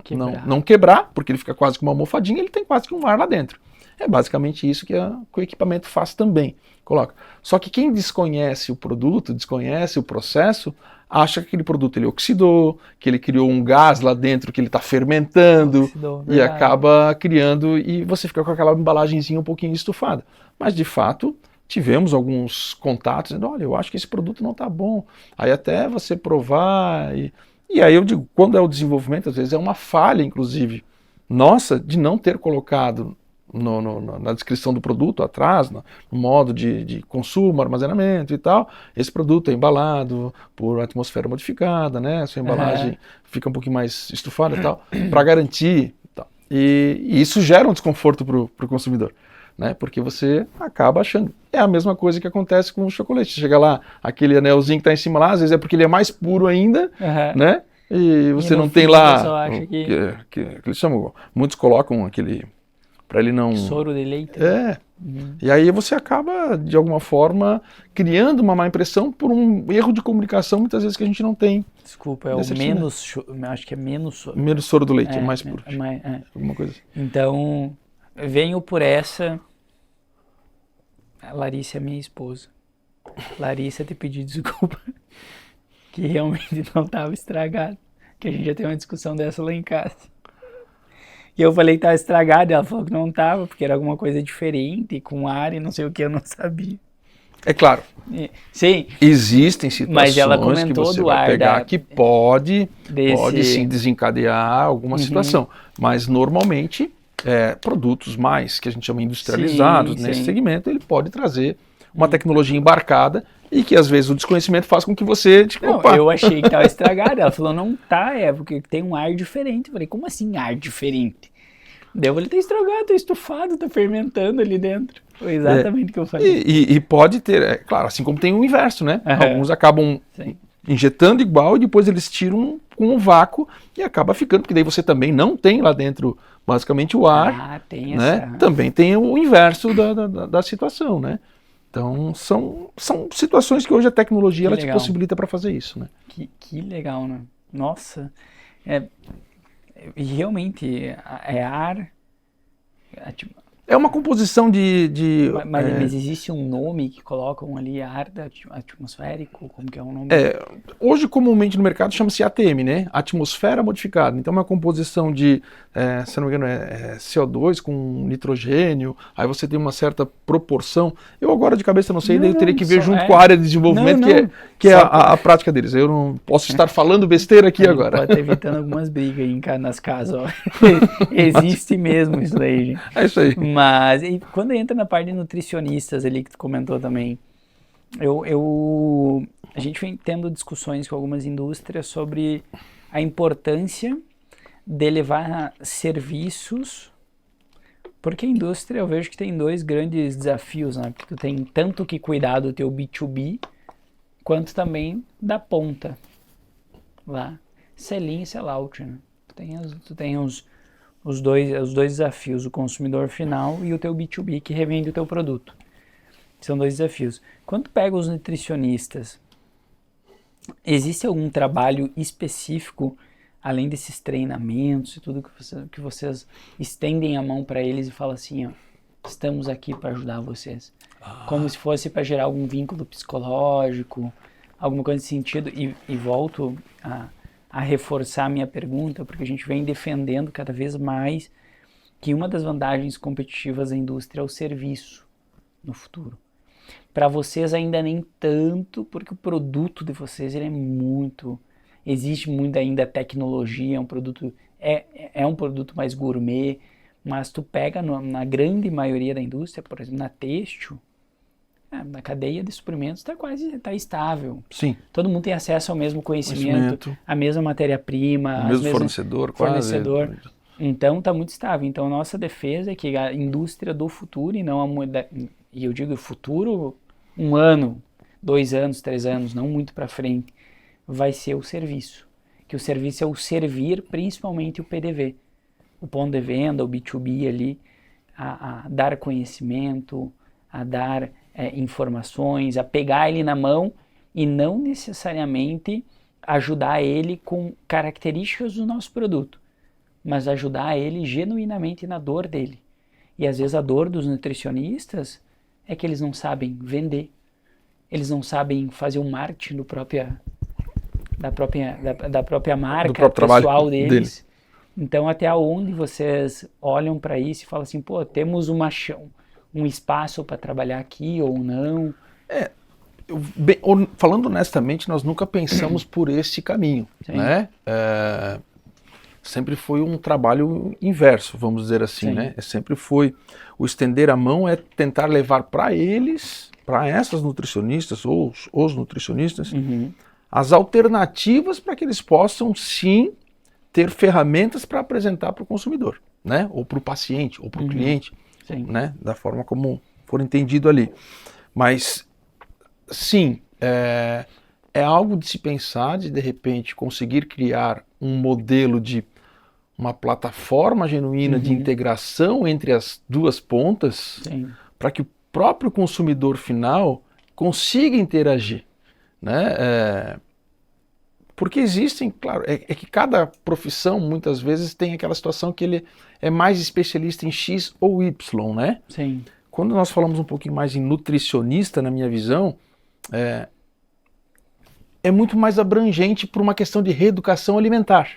quebrar, porque ele fica quase que uma almofadinha, ele tem quase que um ar lá dentro. É basicamente isso que o equipamento faz também. Coloca. Só que quem desconhece o produto, desconhece o processo, acha que aquele produto ele oxidou, que ele criou um gás lá dentro que ele está fermentando e acaba criando, e você fica com aquela embalagenzinha um pouquinho estufada. Mas de fato, tivemos alguns contatos dizendo, olha, eu acho que esse produto não está bom. Aí até você provar, e aí eu digo, quando é o desenvolvimento, às vezes é uma falha, inclusive, nossa, de não ter colocado na descrição do produto atrás, no modo de consumo, armazenamento e tal, esse produto é embalado por atmosfera modificada, né? A sua embalagem fica um pouquinho mais estufada e tal, para garantir. Tal. E isso gera um desconforto para o consumidor, né? Porque você acaba achando. É a mesma coisa que acontece com o chocolate. Chega lá, aquele anelzinho que está em cima lá, às vezes é porque ele é mais puro ainda, né? E você não tem lá. Que eles chamam, muitos colocam aquele. Para ele não... Soro de leite. E aí você acaba, de alguma forma, criando uma má impressão por um erro de comunicação, muitas vezes, que a gente não tem. Desculpa, é o menos, acho que é menos... Menos soro do leite, é mais puro. Alguma coisa assim. Então, venho por essa... A Larissa é minha esposa. Larissa, te pedi desculpa, que realmente não estava estragado. Que a gente já teve uma discussão dessa lá em casa. E eu falei que estava estragado, e ela falou que não estava, porque era alguma coisa diferente, com ar e não sei o que, eu não sabia. É claro. Sim. Existem situações mas ela comentou que você do vai ar pegar que pode desse... sim desencadear alguma situação. Mas normalmente, produtos mais que a gente chama industrializados nesse segmento, ele pode trazer uma tecnologia embarcada e que às vezes o desconhecimento faz com que você... eu achei que estava estragado. Ela falou, não tá, porque tem um ar diferente. Eu falei, como assim ar diferente? Daí eu falei, tá estragado, tá estufado, tá fermentando ali dentro. Foi exatamente o que eu falei. E pode ter, claro, assim como tem o inverso, né? Alguns acabam injetando igual e depois eles tiram com um vácuo e acaba ficando, porque daí você também não tem lá dentro basicamente o ar, tem né? Também tem o inverso da situação, né? Então são situações que hoje a tecnologia ela te possibilita para fazer isso, né? Que legal, né? Nossa, e realmente é ar... É uma composição Mas existe um nome que colocam ali, ar atmosférico? Como que é o nome? Hoje, comumente no mercado, chama-se ATM, né? Atmosfera modificada. Então, é uma composição de, se não me engano, CO2 com nitrogênio. Aí você tem uma certa proporção. Eu agora de cabeça não sei, daí eu teria que ver junto com a área de desenvolvimento, que é a prática deles. Eu não posso estar falando besteira aqui agora. Pode estar evitando algumas brigas aí nas casas. Ó. Existe mesmo isso daí, gente. É isso aí. Mas quando entra na parte de nutricionistas ali que tu comentou também, a gente vem tendo discussões com algumas indústrias sobre a importância de levar serviços, porque a indústria eu vejo que tem dois grandes desafios, né? Porque tu tem tanto que cuidar do teu B2B, quanto também da ponta lá, sell-in e sell-out, né? Tu tem os dois desafios, o consumidor final e o teu B2B que revende o teu produto. São dois desafios. Quando tu pega os nutricionistas, existe algum trabalho específico, além desses treinamentos e tudo que vocês estendem a mão para eles e falam assim, ó, estamos aqui para ajudar vocês? Como se fosse para gerar algum vínculo psicológico, alguma coisa nesse sentido, e volto a reforçar a minha pergunta, porque a gente vem defendendo cada vez mais que uma das vantagens competitivas da indústria é o serviço no futuro. Para vocês ainda nem tanto, porque o produto de vocês ele existe muito ainda tecnologia, é um produto mais gourmet, mas tu pega na grande maioria da indústria, por exemplo, na têxtil, na cadeia de suprimentos está estável. Sim. Todo mundo tem acesso ao mesmo conhecimento. A mesma matéria-prima, o mesmo fornecedor. Então está muito estável. Então a nossa defesa é que a indústria do futuro, e eu digo futuro, 1 ano, 2 anos, 3 anos, não muito para frente, vai ser o serviço. Que o serviço é o servir, principalmente o PDV. O ponto de venda, o B2B ali, a dar conhecimento, a dar informações, a pegar ele na mão e não necessariamente ajudar ele com características do nosso produto, mas ajudar ele genuinamente na dor dele. E às vezes a dor dos nutricionistas é que eles não sabem vender, eles não sabem fazer o marketing da própria marca pessoal deles. Então até onde vocês olham para isso e falam assim, pô, temos um espaço para trabalhar aqui ou não? Falando honestamente, nós nunca pensamos por esse caminho, né? Sempre foi um trabalho inverso, vamos dizer assim, né? Sempre foi o estender a mão, tentar levar para eles, para essas nutricionistas ou os nutricionistas, as alternativas para que eles possam sim ter ferramentas para apresentar para o consumidor, né? Ou para o paciente, ou para o cliente. Né? Da forma como for entendido ali. Mas, sim, é algo de se pensar, de repente conseguir criar um modelo de uma plataforma genuína de integração entre as duas pontas, para que o próprio consumidor final consiga interagir, né? Porque existem, claro, é que cada profissão muitas vezes tem aquela situação que ele é mais especialista em X ou Y, né? Sim. Quando nós falamos um pouquinho mais em nutricionista, na minha visão, é muito mais abrangente por uma questão de reeducação alimentar.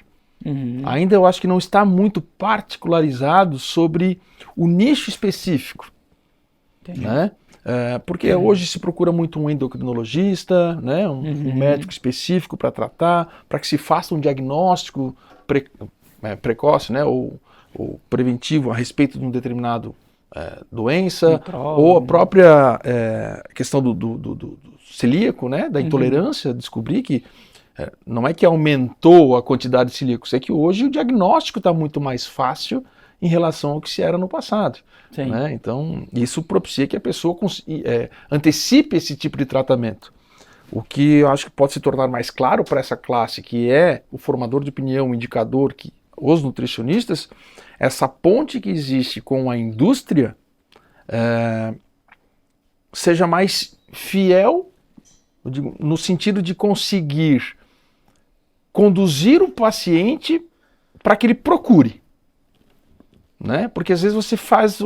Uhum. Ainda eu acho que não está muito particularizado sobre o nicho específico, né? Porque hoje se procura muito um endocrinologista, né? Um médico específico para tratar, para que se faça um diagnóstico precoce, né? Ou preventivo a respeito de um determinado doença, ou a própria questão do celíaco, né? Da intolerância, descobrir que não é que aumentou a quantidade de celíacos, é que hoje o diagnóstico está muito mais fácil em relação ao que se era no passado. Né? Então, isso propicia que a pessoa antecipe esse tipo de tratamento. O que eu acho que pode se tornar mais claro para essa classe, que é o formador de opinião, o indicador, que os nutricionistas, essa ponte que existe com a indústria seja mais fiel, eu digo, no sentido de conseguir conduzir o paciente para que ele procure. Né? Porque às vezes você faz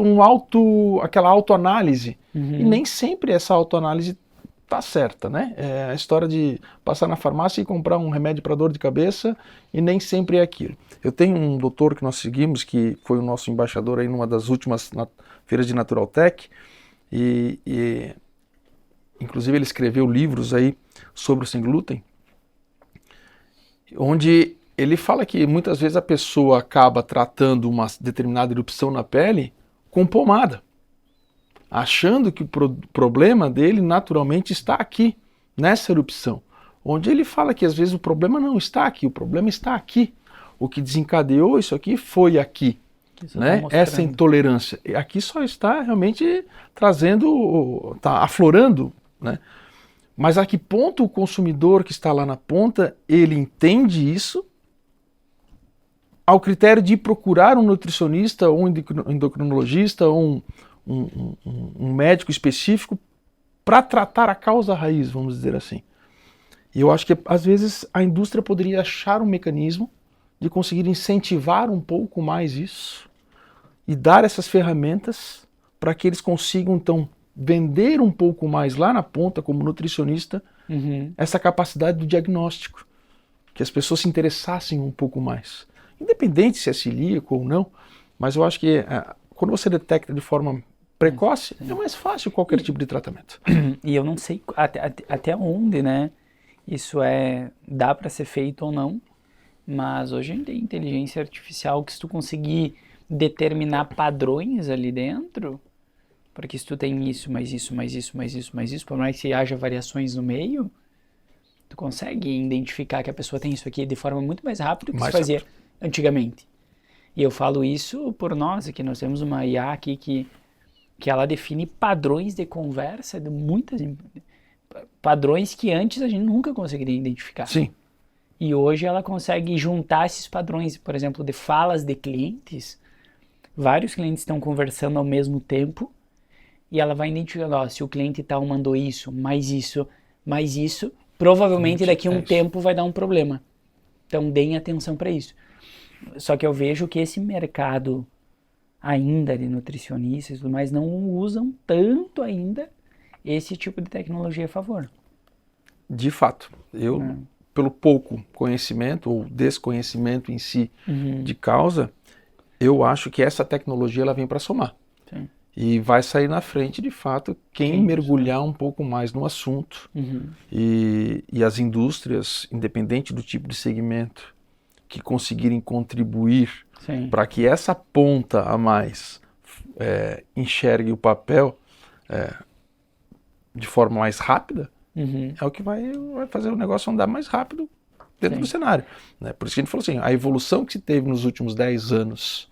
aquela autoanálise e nem sempre essa autoanálise está certa, né? É a história de passar na farmácia e comprar um remédio para dor de cabeça e nem sempre é aquilo. Eu tenho um doutor que nós seguimos, que foi o nosso embaixador aí numa das últimas feiras de Natural Tech e inclusive ele escreveu livros aí sobre o sem glúten, onde ele fala que muitas vezes a pessoa acaba tratando uma determinada erupção na pele com pomada, achando que o problema dele naturalmente está aqui, nessa erupção. Onde ele fala que às vezes o problema não está aqui, o problema está aqui. O que desencadeou isso aqui foi aqui. Né? Essa intolerância. Aqui só está realmente trazendo, está aflorando. Né? Mas a que ponto o consumidor que está lá na ponta, ele entende isso, ao critério de procurar um nutricionista ou um endocrinologista ou um médico específico para tratar a causa raiz, vamos dizer assim. E eu acho que às vezes a indústria poderia achar um mecanismo de conseguir incentivar um pouco mais isso e dar essas ferramentas para que eles consigam então vender um pouco mais lá na ponta como nutricionista essa capacidade do diagnóstico, que as pessoas se interessassem um pouco mais. Independente se é celíaco ou não, mas eu acho que quando você detecta de forma precoce, é mais fácil qualquer tipo de tratamento. E eu não sei até onde, né, isso dá para ser feito ou não, mas hoje a gente tem inteligência artificial que se tu conseguir determinar padrões ali dentro, porque se tu tem isso, mais isso, mais isso, mais isso, mais isso, por mais que haja variações no meio, tu consegue identificar que a pessoa tem isso aqui de forma muito mais rápida do que se fazia antigamente. E eu falo isso por nós, que nós temos uma IA aqui que ela define padrões de conversa de muitas padrões que antes a gente nunca conseguiria identificar. Sim. E hoje ela consegue juntar esses padrões, por exemplo, de falas de clientes. Vários clientes estão conversando ao mesmo tempo e ela vai identificando, se o cliente tal mandou isso, mais isso, provavelmente daqui a um tempo vai dar um problema. Então deem atenção para isso. Só que eu vejo que esse mercado ainda de nutricionistas e tudo mais não usam tanto ainda esse tipo de tecnologia a favor. De fato, pelo pouco conhecimento ou desconhecimento em si de causa, eu acho que essa tecnologia ela vem para somar. Sim. E vai sair na frente, de fato, quem mergulhar um pouco mais no assunto. E as indústrias, independente do tipo de segmento, que conseguirem contribuir para que essa ponta a mais enxergue o papel de forma mais rápida, é o que vai fazer o negócio andar mais rápido dentro do cenário. Né? Por isso que a gente falou assim, a evolução que se teve nos últimos 10 anos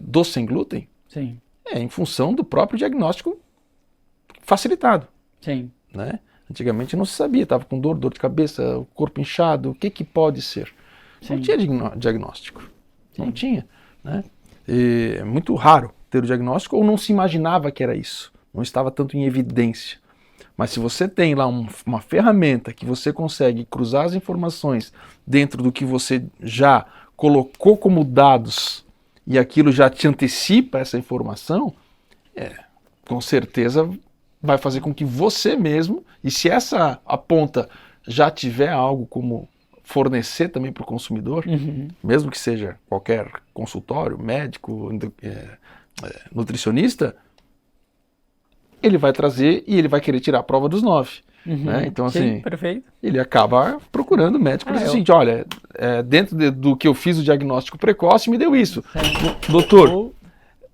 do sem glúten é em função do próprio diagnóstico facilitado. Né? Antigamente não se sabia, estava com dor de cabeça, o corpo inchado, o que pode ser? Não tinha diagnóstico. Não tinha. Né? E é muito raro ter o diagnóstico ou não se imaginava que era isso. não estava tanto em evidência. Mas se você tem lá uma ferramenta que você consegue cruzar as informações dentro do que você já colocou como dados e aquilo já te antecipa essa informação, com certeza vai fazer com que você mesmo, e se essa a ponta já tiver algo como fornecer também para o consumidor, mesmo que seja qualquer consultório, médico, nutricionista, ele vai trazer e ele vai querer tirar a prova dos 9. Né? Então, assim, sim, perfeito. ele acaba procurando médico para dizer o seguinte, olha, dentro do que eu fiz o diagnóstico precoce, me deu isso. Doutor,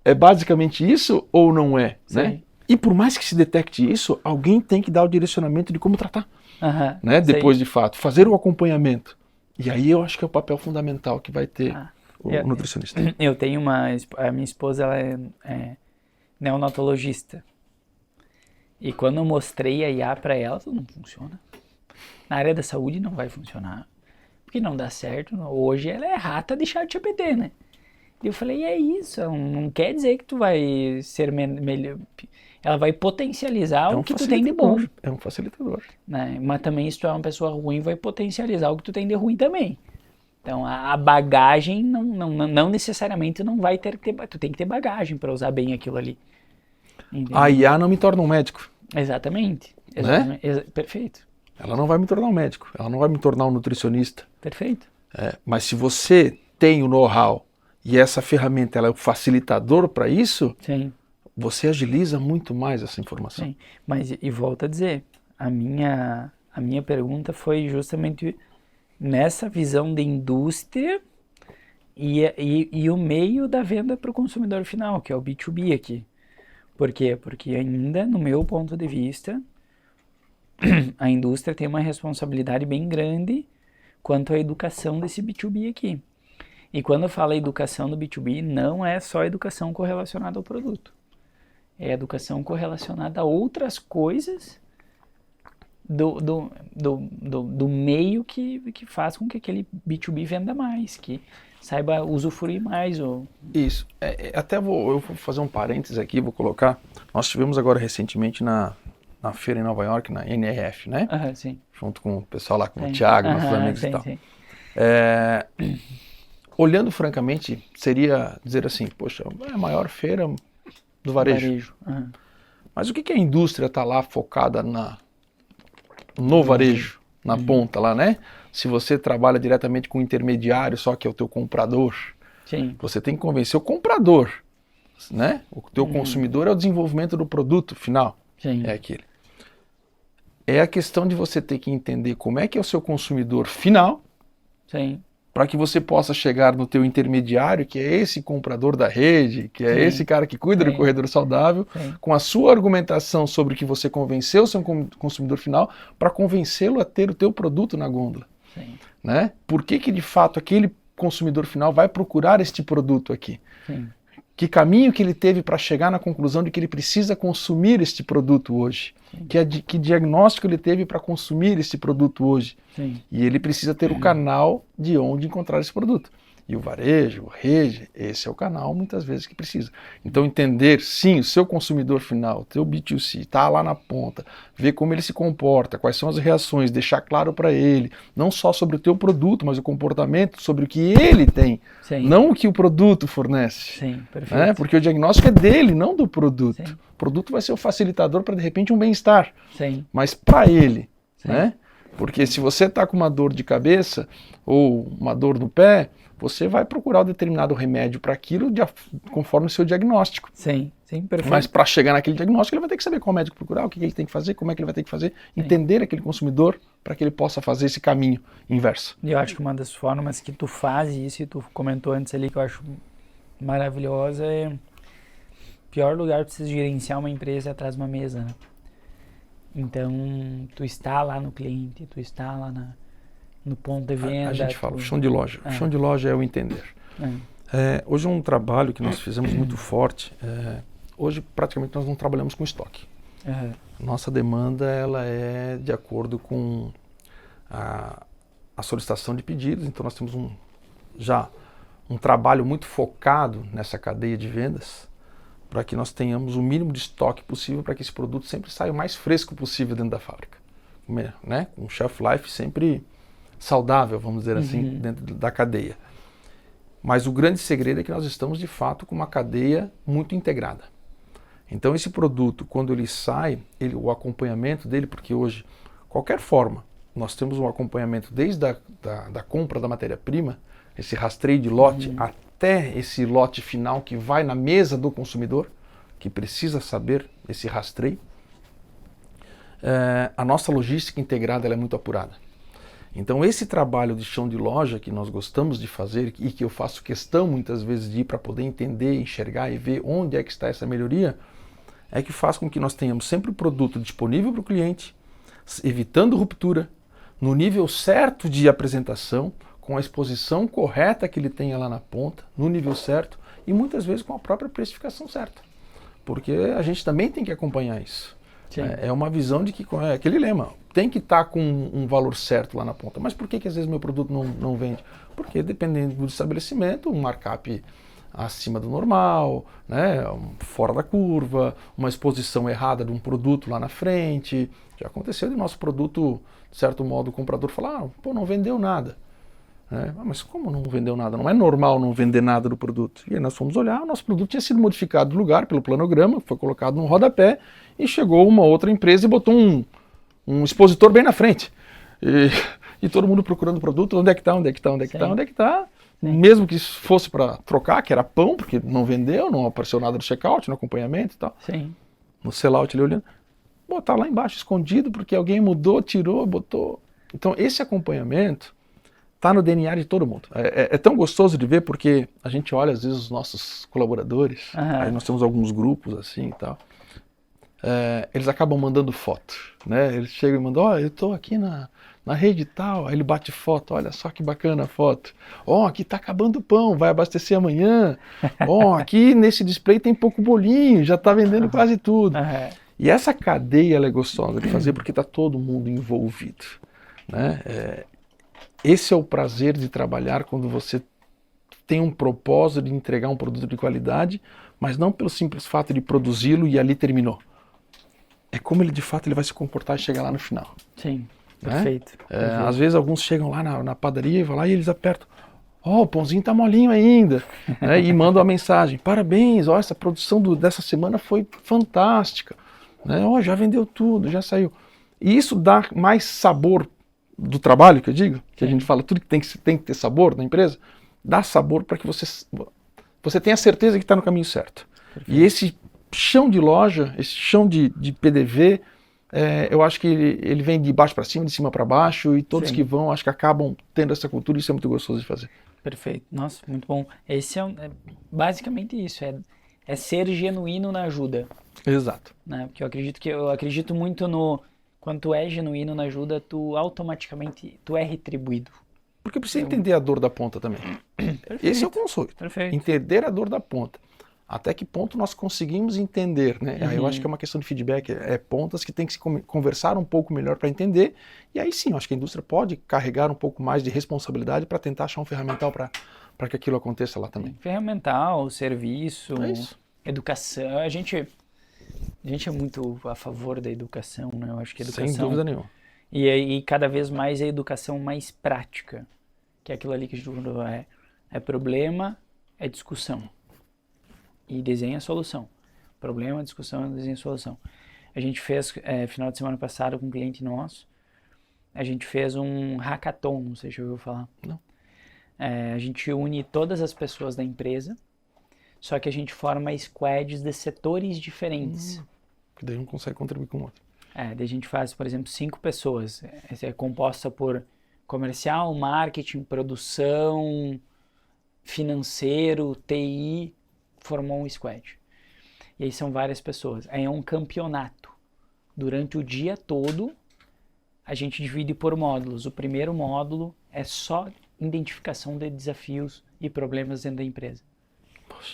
é basicamente isso ou não é? Né? E por mais que se detecte isso, alguém tem que dar o direcionamento de como tratar. Né? Depois, de fato, fazer o acompanhamento. E aí eu acho que é o papel fundamental que vai ter o nutricionista. Eu tenho a minha esposa, ela é neonatologista. E quando eu mostrei a IA para ela, tudo não funciona. Na área da saúde não vai funcionar. Porque não dá certo. Hoje ela é rata de chat GPT, né? E eu falei, é isso. Não quer dizer que tu vai ser melhor. Ela vai potencializar o que tu tem de bom. É um facilitador. Né? Mas também se tu é uma pessoa ruim, vai potencializar o que tu tem de ruim também. Então a bagagem não necessariamente não vai ter que ter. Tu tem que ter bagagem para usar bem aquilo ali. Entendeu? A IA não me torna um médico. Exatamente. Né? Perfeito. Ela não vai me tornar um médico. Ela não vai me tornar um nutricionista. Perfeito. Mas se você tem o know-how e essa ferramenta ela é o facilitador para isso, sim, você agiliza muito mais essa informação. Sim. Mas, e volto a dizer, a minha pergunta foi justamente nessa visão de indústria e o meio da venda para o consumidor final, que é o B2B aqui. Por quê? Porque ainda, no meu ponto de vista, a indústria tem uma responsabilidade bem grande quanto à educação desse B2B aqui. E quando eu falo educação do B2B, não é só educação correlacionada ao produto. É educação correlacionada a outras coisas do meio que faz com que aquele B2B venda mais, que saiba usufruir mais. Isso. Até eu vou fazer um parênteses aqui, vou colocar. Nós tivemos agora recentemente na feira em Nova York, na NRF, né? Sim. Junto com o pessoal lá, com o Thiago, nossos amigos e tal. Sim. Olhando francamente, seria dizer assim, poxa, é a maior feira do varejo. Mas o que a indústria está lá focada no varejo, na ponta lá, né? Se você trabalha diretamente com o intermediário, só que é o teu comprador, sim, você tem que convencer o comprador, né? O teu consumidor é o desenvolvimento do produto final. Sim. É aquele. É a questão de você ter que entender como é que é o seu consumidor final, sim, para que você possa chegar no teu intermediário, que é esse comprador da rede, que é esse cara que cuida do corredor saudável, com a sua argumentação sobre o que você convenceu o seu consumidor final, para convencê-lo a ter o teu produto na gôndola. Sim. Né? Por que de fato aquele consumidor final vai procurar este produto aqui? Sim. Que caminho que ele teve para chegar na conclusão de que ele precisa consumir este produto hoje? Que diagnóstico ele teve para consumir este produto hoje? Sim. E ele precisa ter o canal de onde encontrar esse produto. E o varejo, o rede, esse é o canal muitas vezes que precisa. Então entender, sim, o seu consumidor final, o teu B2C, está lá na ponta, ver como ele se comporta, quais são as reações, deixar claro para ele, não só sobre o teu produto, mas o comportamento, sobre o que ele tem, sim, não o que o produto fornece. Sim, perfeito. Né? Porque o diagnóstico é dele, não do produto. Sim. O produto vai ser o facilitador para, de repente, um bem-estar. Sim. Mas para ele, sim, né? Porque se você está com uma dor de cabeça ou uma dor no pé, você vai procurar um determinado remédio para aquilo conforme o seu diagnóstico. Sim, sim, perfeito. Mas para chegar naquele diagnóstico, ele vai ter que saber qual médico procurar, o que ele tem que fazer, como é que ele vai ter que fazer, entender aquele consumidor para que ele possa fazer esse caminho inverso. E eu acho que uma das formas que tu faz isso, e tu comentou antes ali, que eu acho maravilhosa, é o pior lugar para você gerenciar uma empresa é atrás de uma mesa, né? Então, tu está lá no cliente, tu está lá no ponto de venda. A gente fala, chão de loja. O chão de loja é o entender. Hoje é um trabalho que nós fizemos muito forte. Hoje, praticamente, nós não trabalhamos com estoque. Nossa demanda ela é de acordo com a solicitação de pedidos. Então, nós temos já um trabalho muito focado nessa cadeia de vendas para que nós tenhamos o mínimo de estoque possível para que esse produto sempre saia o mais fresco possível dentro da fábrica, né? Com um shelf life sempre saudável, vamos dizer assim, dentro da cadeia. Mas o grande segredo é que nós estamos de fato com uma cadeia muito integrada. Então esse produto, quando ele sai, o acompanhamento dele, porque hoje, qualquer forma, nós temos um acompanhamento desde da compra da matéria-prima, esse rastreio de lote, até esse lote final que vai na mesa do consumidor, que precisa saber esse rastreio. A nossa logística integrada ela é muito apurada. Então esse trabalho de chão de loja que nós gostamos de fazer e que eu faço questão muitas vezes de ir para poder entender, enxergar e ver onde é que está essa melhoria, é que faz com que nós tenhamos sempre o produto disponível para o cliente, evitando ruptura, no nível certo de apresentação, com a exposição correta que ele tenha lá na ponta, no nível certo, e muitas vezes com a própria precificação certa. Porque a gente também tem que acompanhar isso. É uma visão de que, é aquele lema, tem que estar com um valor certo lá na ponta. Mas por que às vezes meu produto não vende? Porque dependendo do estabelecimento, um markup acima do normal, né, fora da curva, uma exposição errada de um produto lá na frente. Já aconteceu de nosso produto, de certo modo, o comprador falar, pô, não vendeu nada. Mas como não vendeu nada? Não é normal não vender nada do produto. E aí nós fomos olhar, o nosso produto tinha sido modificado de lugar pelo planograma, foi colocado num rodapé e chegou uma outra empresa e botou um expositor bem na frente. E todo mundo procurando o produto, onde é que está, onde é que está, onde é que está, onde é que está. Mesmo que fosse para trocar, que era pão, porque não vendeu, não apareceu nada no checkout, no acompanhamento e tal. Sim. No sellout ali olhando. Botar lá embaixo escondido porque alguém mudou, tirou, botou. Então esse acompanhamento está no DNA de todo mundo. É tão gostoso de ver porque a gente olha às vezes os nossos colaboradores, aí nós temos alguns grupos assim e tal, eles acabam mandando foto, né? Eles chegam e mandam, eu estou aqui na rede e tal, aí ele bate foto, olha só que bacana a foto. Aqui está acabando o pão, vai abastecer amanhã. Aqui nesse display tem pouco bolinho, já está vendendo quase tudo. E essa cadeia ela é gostosa de fazer porque está todo mundo envolvido, né? Esse é o prazer de trabalhar quando você tem um propósito de entregar um produto de qualidade, mas não pelo simples fato de produzi-lo e ali terminou. É como ele de fato ele vai se comportar e chegar lá no final. Sim, perfeito. Às vezes alguns chegam lá na padaria e vão lá e eles apertam, o pãozinho tá molinho ainda, né? E mandam a mensagem, parabéns, essa produção dessa semana foi fantástica, né? Já vendeu tudo, já saiu. E isso dá mais sabor do trabalho, que eu digo, que a gente fala tudo que tem que ter sabor na empresa, dá sabor para que você tenha certeza que está no caminho certo. Perfeito. E esse chão de loja, esse chão de PDV, eu acho que ele vem de baixo para cima, de cima para baixo, e todos que vão, acho que acabam tendo essa cultura, e isso é muito gostoso de fazer. Perfeito. Nossa, muito bom. Esse é basicamente isso, é ser genuíno na ajuda. Exato. Né? Porque eu acredito muito no... Quando tu é genuíno na ajuda, tu automaticamente é retribuído. Porque precisa entender a dor da ponta também. Perfeito. Esse é o conceito. Perfeito. Entender a dor da ponta. Até que ponto nós conseguimos entender, né? Aí eu acho que é uma questão de feedback, pontas que tem que se conversar um pouco melhor para entender. E aí sim, eu acho que a indústria pode carregar um pouco mais de responsabilidade para tentar achar um ferramental para que aquilo aconteça lá também. Ferramental, serviço, educação. A gente é muito a favor da educação, né? Eu acho que a educação... Sem dúvida nenhuma. E cada vez mais a educação mais prática, que é aquilo ali que a gente falou, é problema, é discussão. E desenha a solução. Problema, discussão, desenha a solução. A gente fez, final de semana passado, com um cliente nosso, a gente fez um hackathon, não sei se você ouviu falar. Não. A gente une todas as pessoas da empresa, só que a gente forma squads de setores diferentes. Que daí um consegue contribuir com o outro. Daí a gente faz, por exemplo, 5 pessoas. É composta por comercial, marketing, produção, financeiro, TI, formou um squad. E aí são várias pessoas. Aí é um campeonato. Durante o dia todo, a gente divide por módulos. O primeiro módulo é só identificação de desafios e problemas dentro da empresa.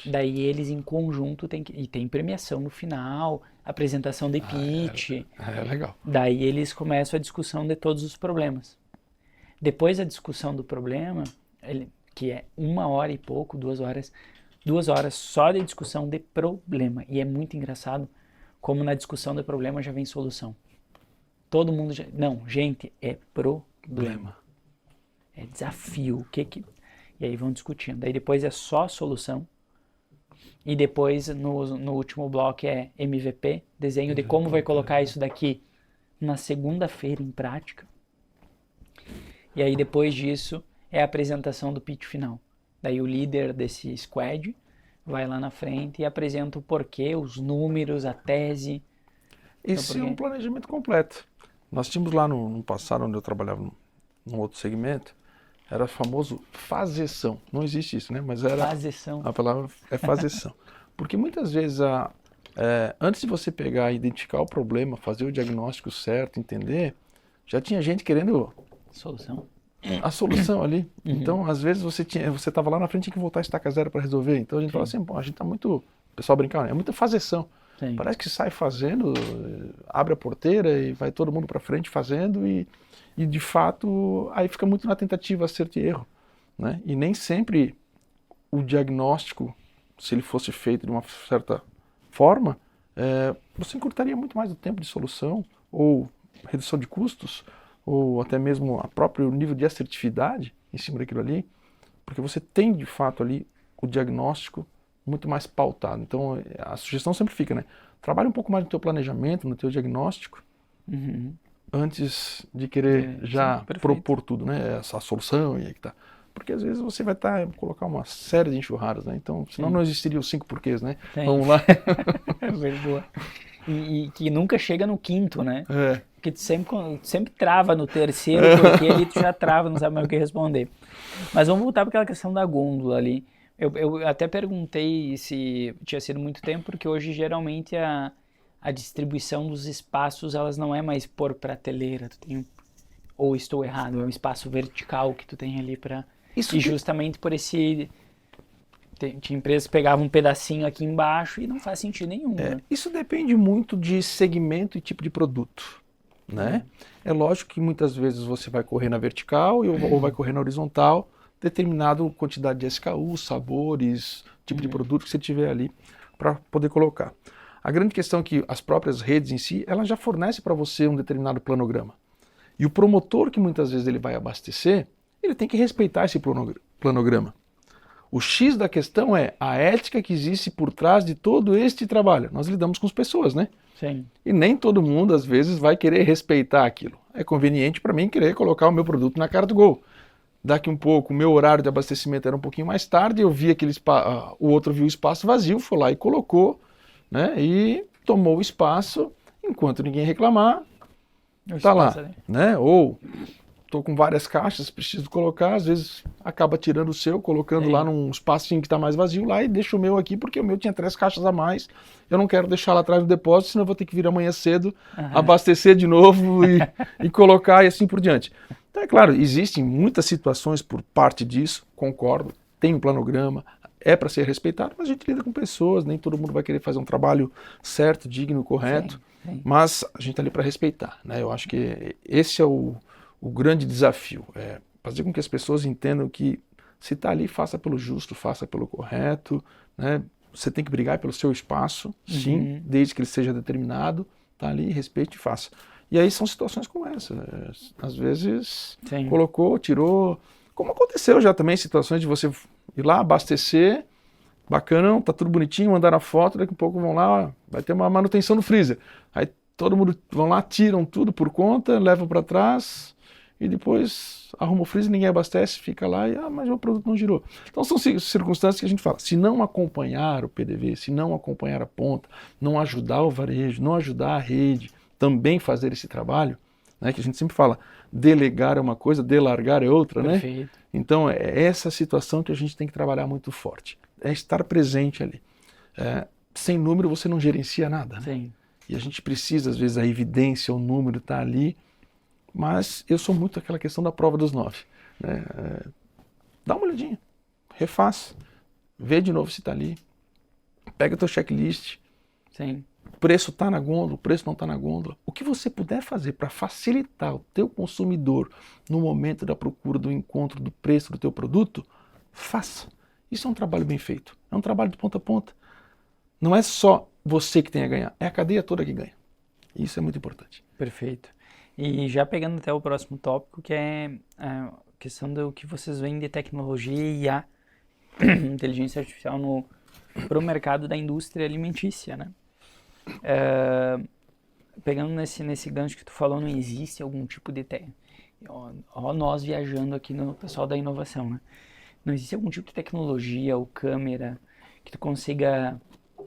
Daí eles em conjunto e tem premiação no final, apresentação de pitch. É legal. Daí eles começam a discussão de todos os problemas. Depois da discussão do problema, que é 1 hora e pouco, 2 horas, 2 horas só de discussão de problema. E é muito engraçado como na discussão de problema já vem solução. Todo mundo já... Não, gente, é problema. É desafio. E aí vão discutindo. Daí depois é só solução. E depois, no último bloco, é MVP, desenho de como vai colocar isso daqui na segunda-feira em prática. E aí depois disso é a apresentação do pitch final. Daí o líder desse squad vai lá na frente e apresenta o porquê, os números, a tese. Esse é um planejamento completo. Nós tínhamos lá no passado, onde eu trabalhava num outro segmento, era famoso fazeção. Não existe isso, né? Mas era... Fazeção. A palavra é fazeção. Porque muitas vezes, antes de você pegar e identificar o problema, fazer o diagnóstico certo, entender, já tinha gente querendo... Solução. A solução ali. Então, às vezes, você estava lá na frente e tinha que voltar a estaca zero para resolver. Então, a gente fala assim, a gente está muito... O pessoal brincava, né? É muita fazeção. Sim. Parece que sai fazendo, abre a porteira e vai todo mundo para frente fazendo e de fato, aí fica muito na tentativa, acerto e erro, né? E nem sempre o diagnóstico, se ele fosse feito de uma certa forma, você encurtaria muito mais o tempo de solução, ou redução de custos, ou até mesmo o próprio nível de assertividade em cima daquilo ali, porque você tem de fato ali o diagnóstico muito mais pautado. Então, a sugestão sempre fica, né? Trabalhe um pouco mais no teu planejamento, no teu diagnóstico, antes de querer já propor tudo, né? Essa solução e aí que tá. Porque às vezes você vai colocar uma série de enxurradas, né? Então, senão não existiria os 5 porquês, né? Vamos lá. É bem boa. E que nunca chega no quinto, né? Porque tu sempre trava no terceiro, porque ali tu já trava, não sabe mais o que responder. Mas vamos voltar para aquela questão da gôndola ali. Eu até perguntei se tinha sido muito tempo, porque hoje geralmente a distribuição dos espaços, elas não é mais por prateleira. Tu tem, ou estou errado, é um espaço vertical que tu tem ali para... E justamente por esse... Tinha empresas que pegavam um pedacinho aqui embaixo e não faz sentido nenhum. Né? Isso depende muito de segmento e tipo de produto, né? É lógico que muitas vezes você vai correr na vertical ou vai correr na horizontal, determinada quantidade de SKU, sabores, tipo de produto que você tiver ali para poder colocar. A grande questão é que as próprias redes em si, elas já fornecem para você um determinado planograma. E o promotor que muitas vezes ele vai abastecer, ele tem que respeitar esse planograma. O X da questão é a ética que existe por trás de todo este trabalho. Nós lidamos com as pessoas, né? Sim. E nem todo mundo, às vezes, vai querer respeitar aquilo. É conveniente para mim querer colocar o meu produto na cara do gol. Daqui um pouco, o meu horário de abastecimento era um pouquinho mais tarde, eu vi o outro viu o espaço vazio, foi lá e colocou, né? E tomou o espaço, enquanto ninguém reclamar, tá lá, né? Ou estou com várias caixas, preciso colocar, às vezes acaba tirando o seu, colocando lá num espacinho que está mais vazio lá e deixa o meu aqui, porque o meu tinha 3 caixas a mais, eu não quero deixar lá atrás do depósito, senão eu vou ter que vir amanhã cedo, abastecer de novo e colocar e assim por diante. Então é claro, existem muitas situações por parte disso, concordo, tem um planograma, é para ser respeitado, mas a gente lida com pessoas, nem todo mundo vai querer fazer um trabalho certo, digno, correto, mas a gente está ali para respeitar, né? Eu acho que esse é o grande desafio, é fazer com que as pessoas entendam que se está ali, faça pelo justo, faça pelo correto, né? Você tem que brigar pelo seu espaço, sim, desde que ele seja determinado, tá ali, respeite e faça. E aí são situações como essa, às vezes colocou, tirou, como aconteceu já também, situações de você ir lá abastecer, bacana, tá tudo bonitinho, mandaram a foto, daqui a pouco vão lá, vai ter uma manutenção no freezer, aí todo mundo vão lá, tiram tudo por conta, levam para trás e depois arruma o freezer, ninguém abastece, fica lá e mas o produto não girou. Então são circunstâncias que a gente fala, se não acompanhar o PDV, se não acompanhar a ponta, não ajudar o varejo, não ajudar a rede, também fazer esse trabalho, né, que a gente sempre fala, delegar é uma coisa, delargar é outra, Perfeito. Né? Então é essa situação que a gente tem que trabalhar muito forte, é estar presente ali. Sem número você não gerencia nada, né? Sim. E a gente precisa, às vezes, a evidência, o número está ali, mas eu sou muito aquela questão da prova dos 9. Né? Dá uma olhadinha, refaz, vê de novo se está ali, pega o teu checklist, Sim. o preço está na gôndola, o preço não está na gôndola. O que você puder fazer para facilitar o teu consumidor no momento da procura, do encontro, do preço do teu produto, faça. Isso é um trabalho bem feito. É um trabalho de ponta a ponta. Não é só você que tem a ganhar, é a cadeia toda que ganha. Isso é muito importante. Perfeito. E já pegando até o próximo tópico, que é a questão do que vocês veem de tecnologia e IA, inteligência artificial para o mercado da indústria alimentícia, né? Pegando nesse gancho que tu falou, não existe algum tipo de... nós viajando aqui no pessoal da inovação, né? Não existe algum tipo de tecnologia ou câmera que tu consiga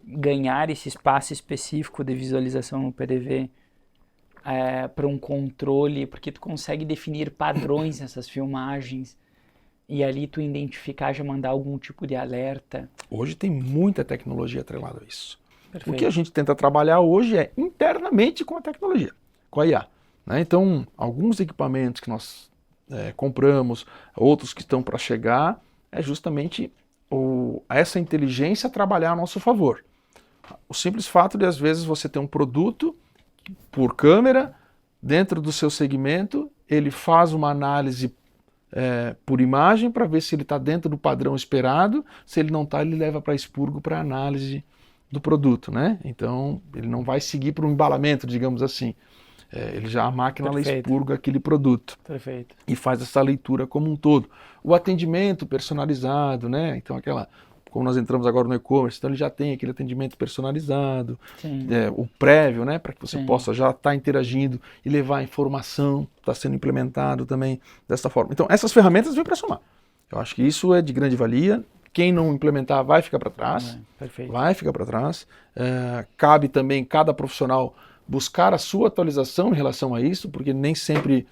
ganhar esse espaço específico de visualização no PDV para um controle, porque tu consegue definir padrões nessas filmagens e ali tu identificar, já mandar algum tipo de alerta. Hoje tem muita tecnologia atrelada a isso. Perfeito. O que a gente tenta trabalhar hoje é internamente com a tecnologia, com a IA. Né? Então, alguns equipamentos que nós compramos, outros que estão para chegar, é justamente essa inteligência trabalhar a nosso favor. O simples fato de, às vezes, você ter um produto por câmera, dentro do seu segmento, ele faz uma análise por imagem para ver se ele está dentro do padrão esperado. Se ele não está, ele leva para expurgo para análise do produto, né? Então, ele não vai seguir para um embalamento, digamos assim. A máquina ela expurga aquele produto. Perfeito. E faz essa leitura como um todo. O atendimento personalizado, né? Então, como nós entramos agora no e-commerce, então ele já tem aquele atendimento personalizado, o prévio, né, para que você possa já estar interagindo e levar a informação, está sendo implementado também dessa forma. Então, essas ferramentas vêm para somar. Eu acho que isso é de grande valia. Quem não implementar vai ficar para trás. Perfeito. Vai ficar para trás. Cabe também cada profissional buscar a sua atualização em relação a isso, porque nem sempre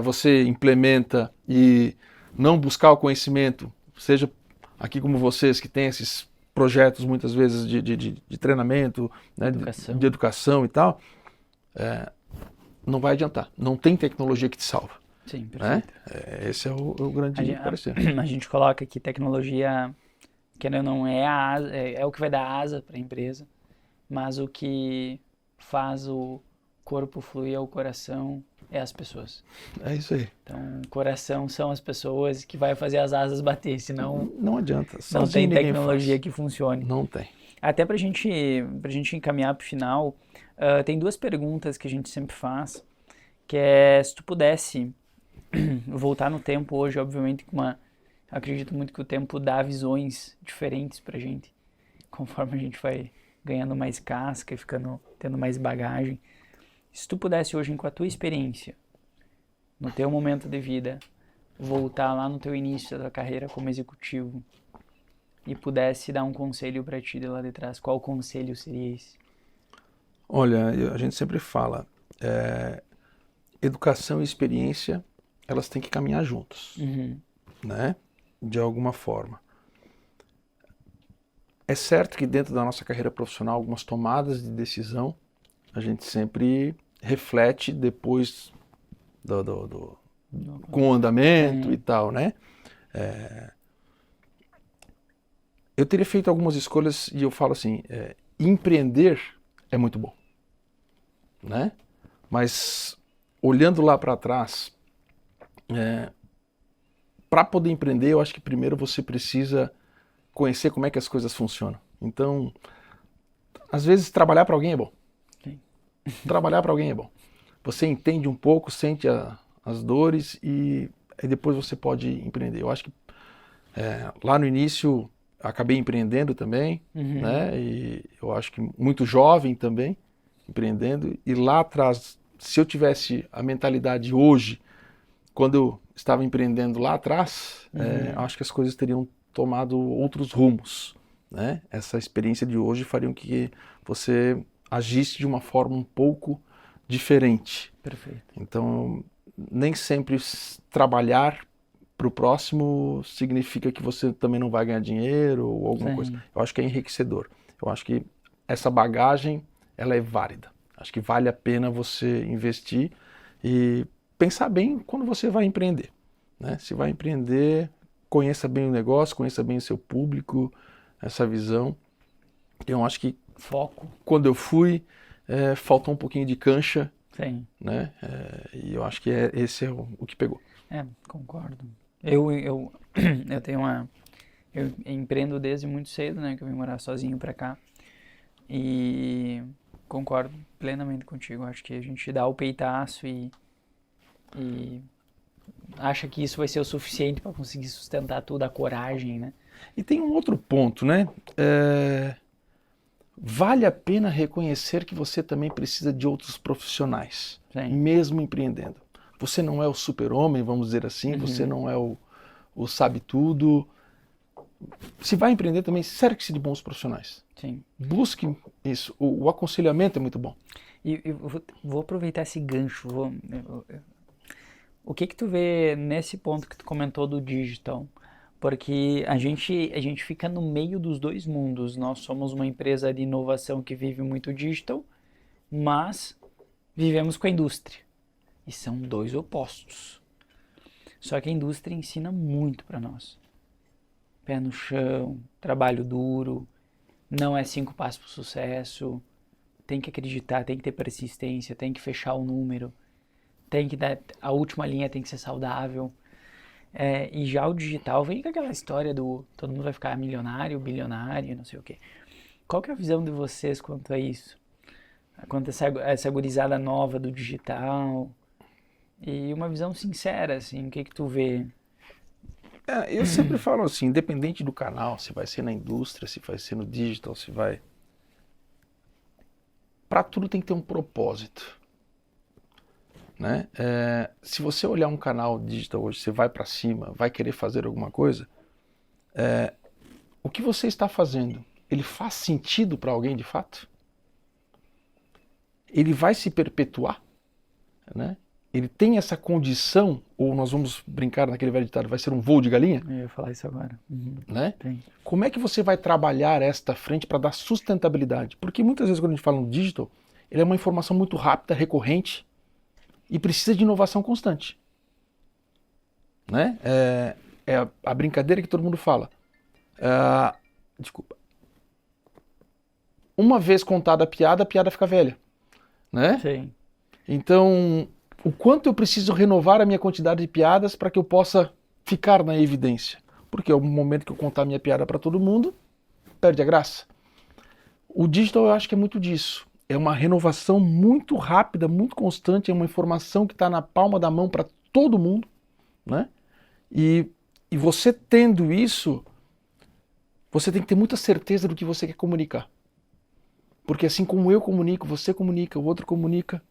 você implementa e não buscar o conhecimento, seja aqui como vocês que têm esses projetos muitas vezes de treinamento, né, de educação e tal, não vai adiantar. Não tem tecnologia que te salva. Sim, perfeito. Né? Esse é o grande parecer. A gente coloca aqui tecnologia que não é o que vai dar asa para a empresa, mas o que faz o corpo fluir ao coração é as pessoas. É isso aí. Então, o coração são as pessoas que vai fazer as asas bater, senão não adianta. Não tem tecnologia que funcione. Não tem. Até pra gente encaminhar pro final, tem duas perguntas que a gente sempre faz, que é se tu pudesse voltar no tempo hoje, obviamente acredito muito que o tempo dá visões diferentes pra gente, conforme a gente vai ganhando mais casca e tendo mais bagagem. Se tu pudesse hoje, com a tua experiência, no teu momento de vida, voltar lá no teu início da tua carreira como executivo e pudesse dar um conselho para ti de lá de trás, qual conselho seria esse? Olha, a gente sempre fala, educação e experiência, elas têm que caminhar juntos, né? De alguma forma. É certo que dentro da nossa carreira profissional, algumas tomadas de decisão, a gente sempre reflete depois com o andamento e tal, né? Eu teria feito algumas escolhas e eu falo assim, empreender é muito bom, né? Mas olhando lá para trás, para poder empreender, eu acho que primeiro você precisa conhecer como é que as coisas funcionam. Então, às vezes trabalhar para alguém é bom. Trabalhar para alguém é bom. Você entende um pouco, sente as dores e depois você pode empreender. Eu acho que lá no início acabei empreendendo também, né? E eu acho que muito jovem também empreendendo. E lá atrás, se eu tivesse a mentalidade hoje, quando eu estava empreendendo lá atrás, acho que as coisas teriam tomado outros rumos, né? Essa experiência de hoje faria com que você agisse de uma forma um pouco diferente. Perfeito. Então, nem sempre trabalhar para o próximo significa que você também não vai ganhar dinheiro ou alguma coisa. Eu acho que é enriquecedor. Eu acho que essa bagagem, ela é válida. Acho que vale a pena você investir e pensar bem quando você vai empreender, né? Se vai empreender, conheça bem o negócio, conheça bem o seu público, essa visão. Eu acho que foco. Quando eu fui, faltou um pouquinho de cancha, né? E eu acho que esse é o que pegou. Concordo. Eu tenho Eu empreendo desde muito cedo, né? Que eu vim morar sozinho pra cá. E concordo plenamente contigo. Acho que a gente dá o peitaço e acha que isso vai ser o suficiente para conseguir sustentar tudo, a coragem, né? E tem um outro ponto, né? Vale a pena reconhecer que você também precisa de outros profissionais, Sim. mesmo empreendendo. Você não é o super-homem, vamos dizer assim, você não é o sabe-tudo. Se vai empreender também, cerque-se de bons profissionais. Sim. Busque isso. O aconselhamento é muito bom. E eu vou aproveitar esse gancho. O que tu vê nesse ponto que tu comentou do digital? Porque a gente fica no meio dos dois mundos. Nós somos uma empresa de inovação que vive muito digital, mas vivemos com a indústria. E são dois opostos. Só que a indústria ensina muito para nós. Pé no chão, trabalho duro, não é 5 passos para o sucesso, tem que acreditar, tem que ter persistência, tem que fechar o número, tem que dar, a última linha tem que ser saudável. E já o digital vem com aquela história do todo mundo vai ficar milionário, bilionário, não sei o quê. Qual que é a visão de vocês quanto a isso? Quanto a essa gurizada nova do digital? E uma visão sincera, assim, o que tu vê? Eu sempre falo assim, independente do canal, se vai ser na indústria, se vai ser no digital, se vai... Para tudo tem que ter um propósito. Né? Se você olhar um canal digital hoje, você vai para cima, vai querer fazer alguma coisa, o que você está fazendo, ele faz sentido para alguém de fato? Ele vai se perpetuar? Né? Ele tem essa condição, ou nós vamos brincar naquele velho ditado, vai ser um voo de galinha? Eu ia falar isso agora. Né? Como é que você vai trabalhar esta frente para dar sustentabilidade? Porque muitas vezes quando a gente fala no digital, ele é uma informação muito rápida, recorrente, e precisa de inovação constante. Né? É a brincadeira que todo mundo fala. Desculpa. Uma vez contada a piada fica velha. Né? Sim. Então, o quanto eu preciso renovar a minha quantidade de piadas para que eu possa ficar na evidência? Porque o momento que eu contar a minha piada para todo mundo, perde a graça. O digital eu acho que é muito disso. É uma renovação muito rápida, muito constante, é uma informação que está na palma da mão para todo mundo, né? E você tendo isso, você tem que ter muita certeza do que você quer comunicar. Porque assim como eu comunico, você comunica, o outro comunica,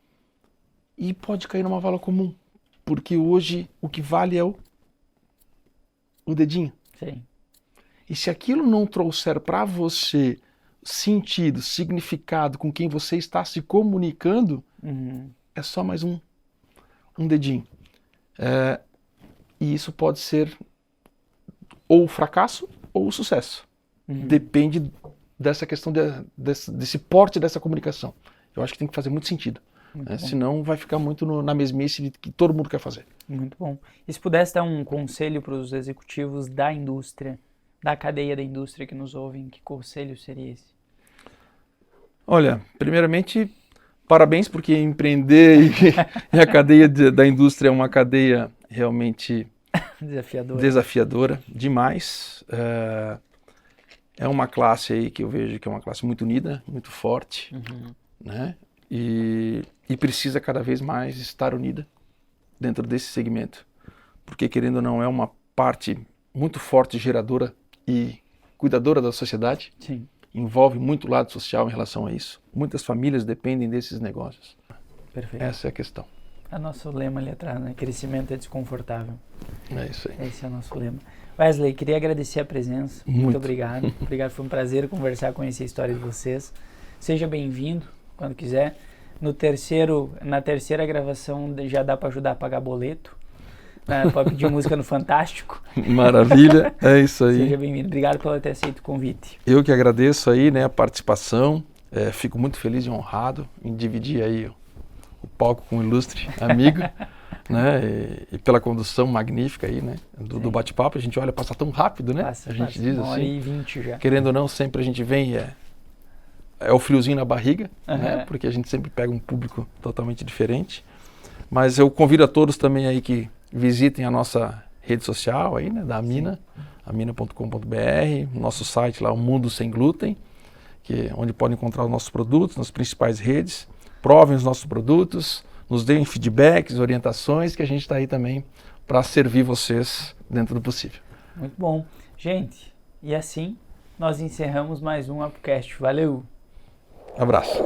e pode cair numa vala comum. Porque hoje o que vale é o dedinho. Sim. E se aquilo não trouxer para você sentido, significado com quem você está se comunicando, é só mais um dedinho. E isso pode ser ou fracasso ou sucesso. Depende dessa questão desse porte dessa comunicação. Eu acho que tem que fazer muito sentido. Senão vai ficar muito na mesmice de que todo mundo quer fazer. Muito bom. E se pudesse dar um conselho para os executivos da indústria, da cadeia da indústria que nos ouvem, que conselho seria esse? Olha, primeiramente, parabéns porque empreender e a cadeia da indústria é uma cadeia realmente desafiadora demais. É uma classe aí que eu vejo que é uma classe muito unida, muito forte, né? E precisa cada vez mais estar unida dentro desse segmento, porque querendo ou não é uma parte muito forte geradora e cuidadora da sociedade. Sim. Envolve muito lado social em relação a isso. Muitas famílias dependem desses negócios. Perfeito. Essa é a questão. É o nosso lema ali atrás, né? Crescimento é desconfortável. É isso aí. Esse é o nosso lema. Wesley, queria agradecer a presença. Muito obrigado. Obrigado, foi um prazer conversar, conhecer a história de vocês. Seja bem-vindo, quando quiser. Na terceira gravação já dá para ajudar a pagar boleto. Pode pedir música no Fantástico. Maravilha, é isso aí. Seja bem-vindo. Obrigado por ter aceito o convite. Eu que agradeço aí, né, a participação. Fico muito feliz e honrado em dividir aí o palco com um ilustre amigo, né, e pela condução magnífica aí, né, do bate-papo. A gente olha, passa tão rápido, né? A gente diz assim. 1h20 já. Querendo ou não, sempre a gente vem é o friozinho na barriga, né? Porque a gente sempre pega um público totalmente diferente. Mas eu convido a todos também aí que visitem a nossa rede social aí, né, da Amina, amina.com.br, nosso site lá, o Mundo Sem Glúten, onde podem encontrar os nossos produtos nas principais redes. Provem os nossos produtos, nos deem feedbacks, orientações, que a gente está aí também para servir vocês dentro do possível. Muito bom. Gente, e assim nós encerramos mais um Apocast. Valeu! Abraço!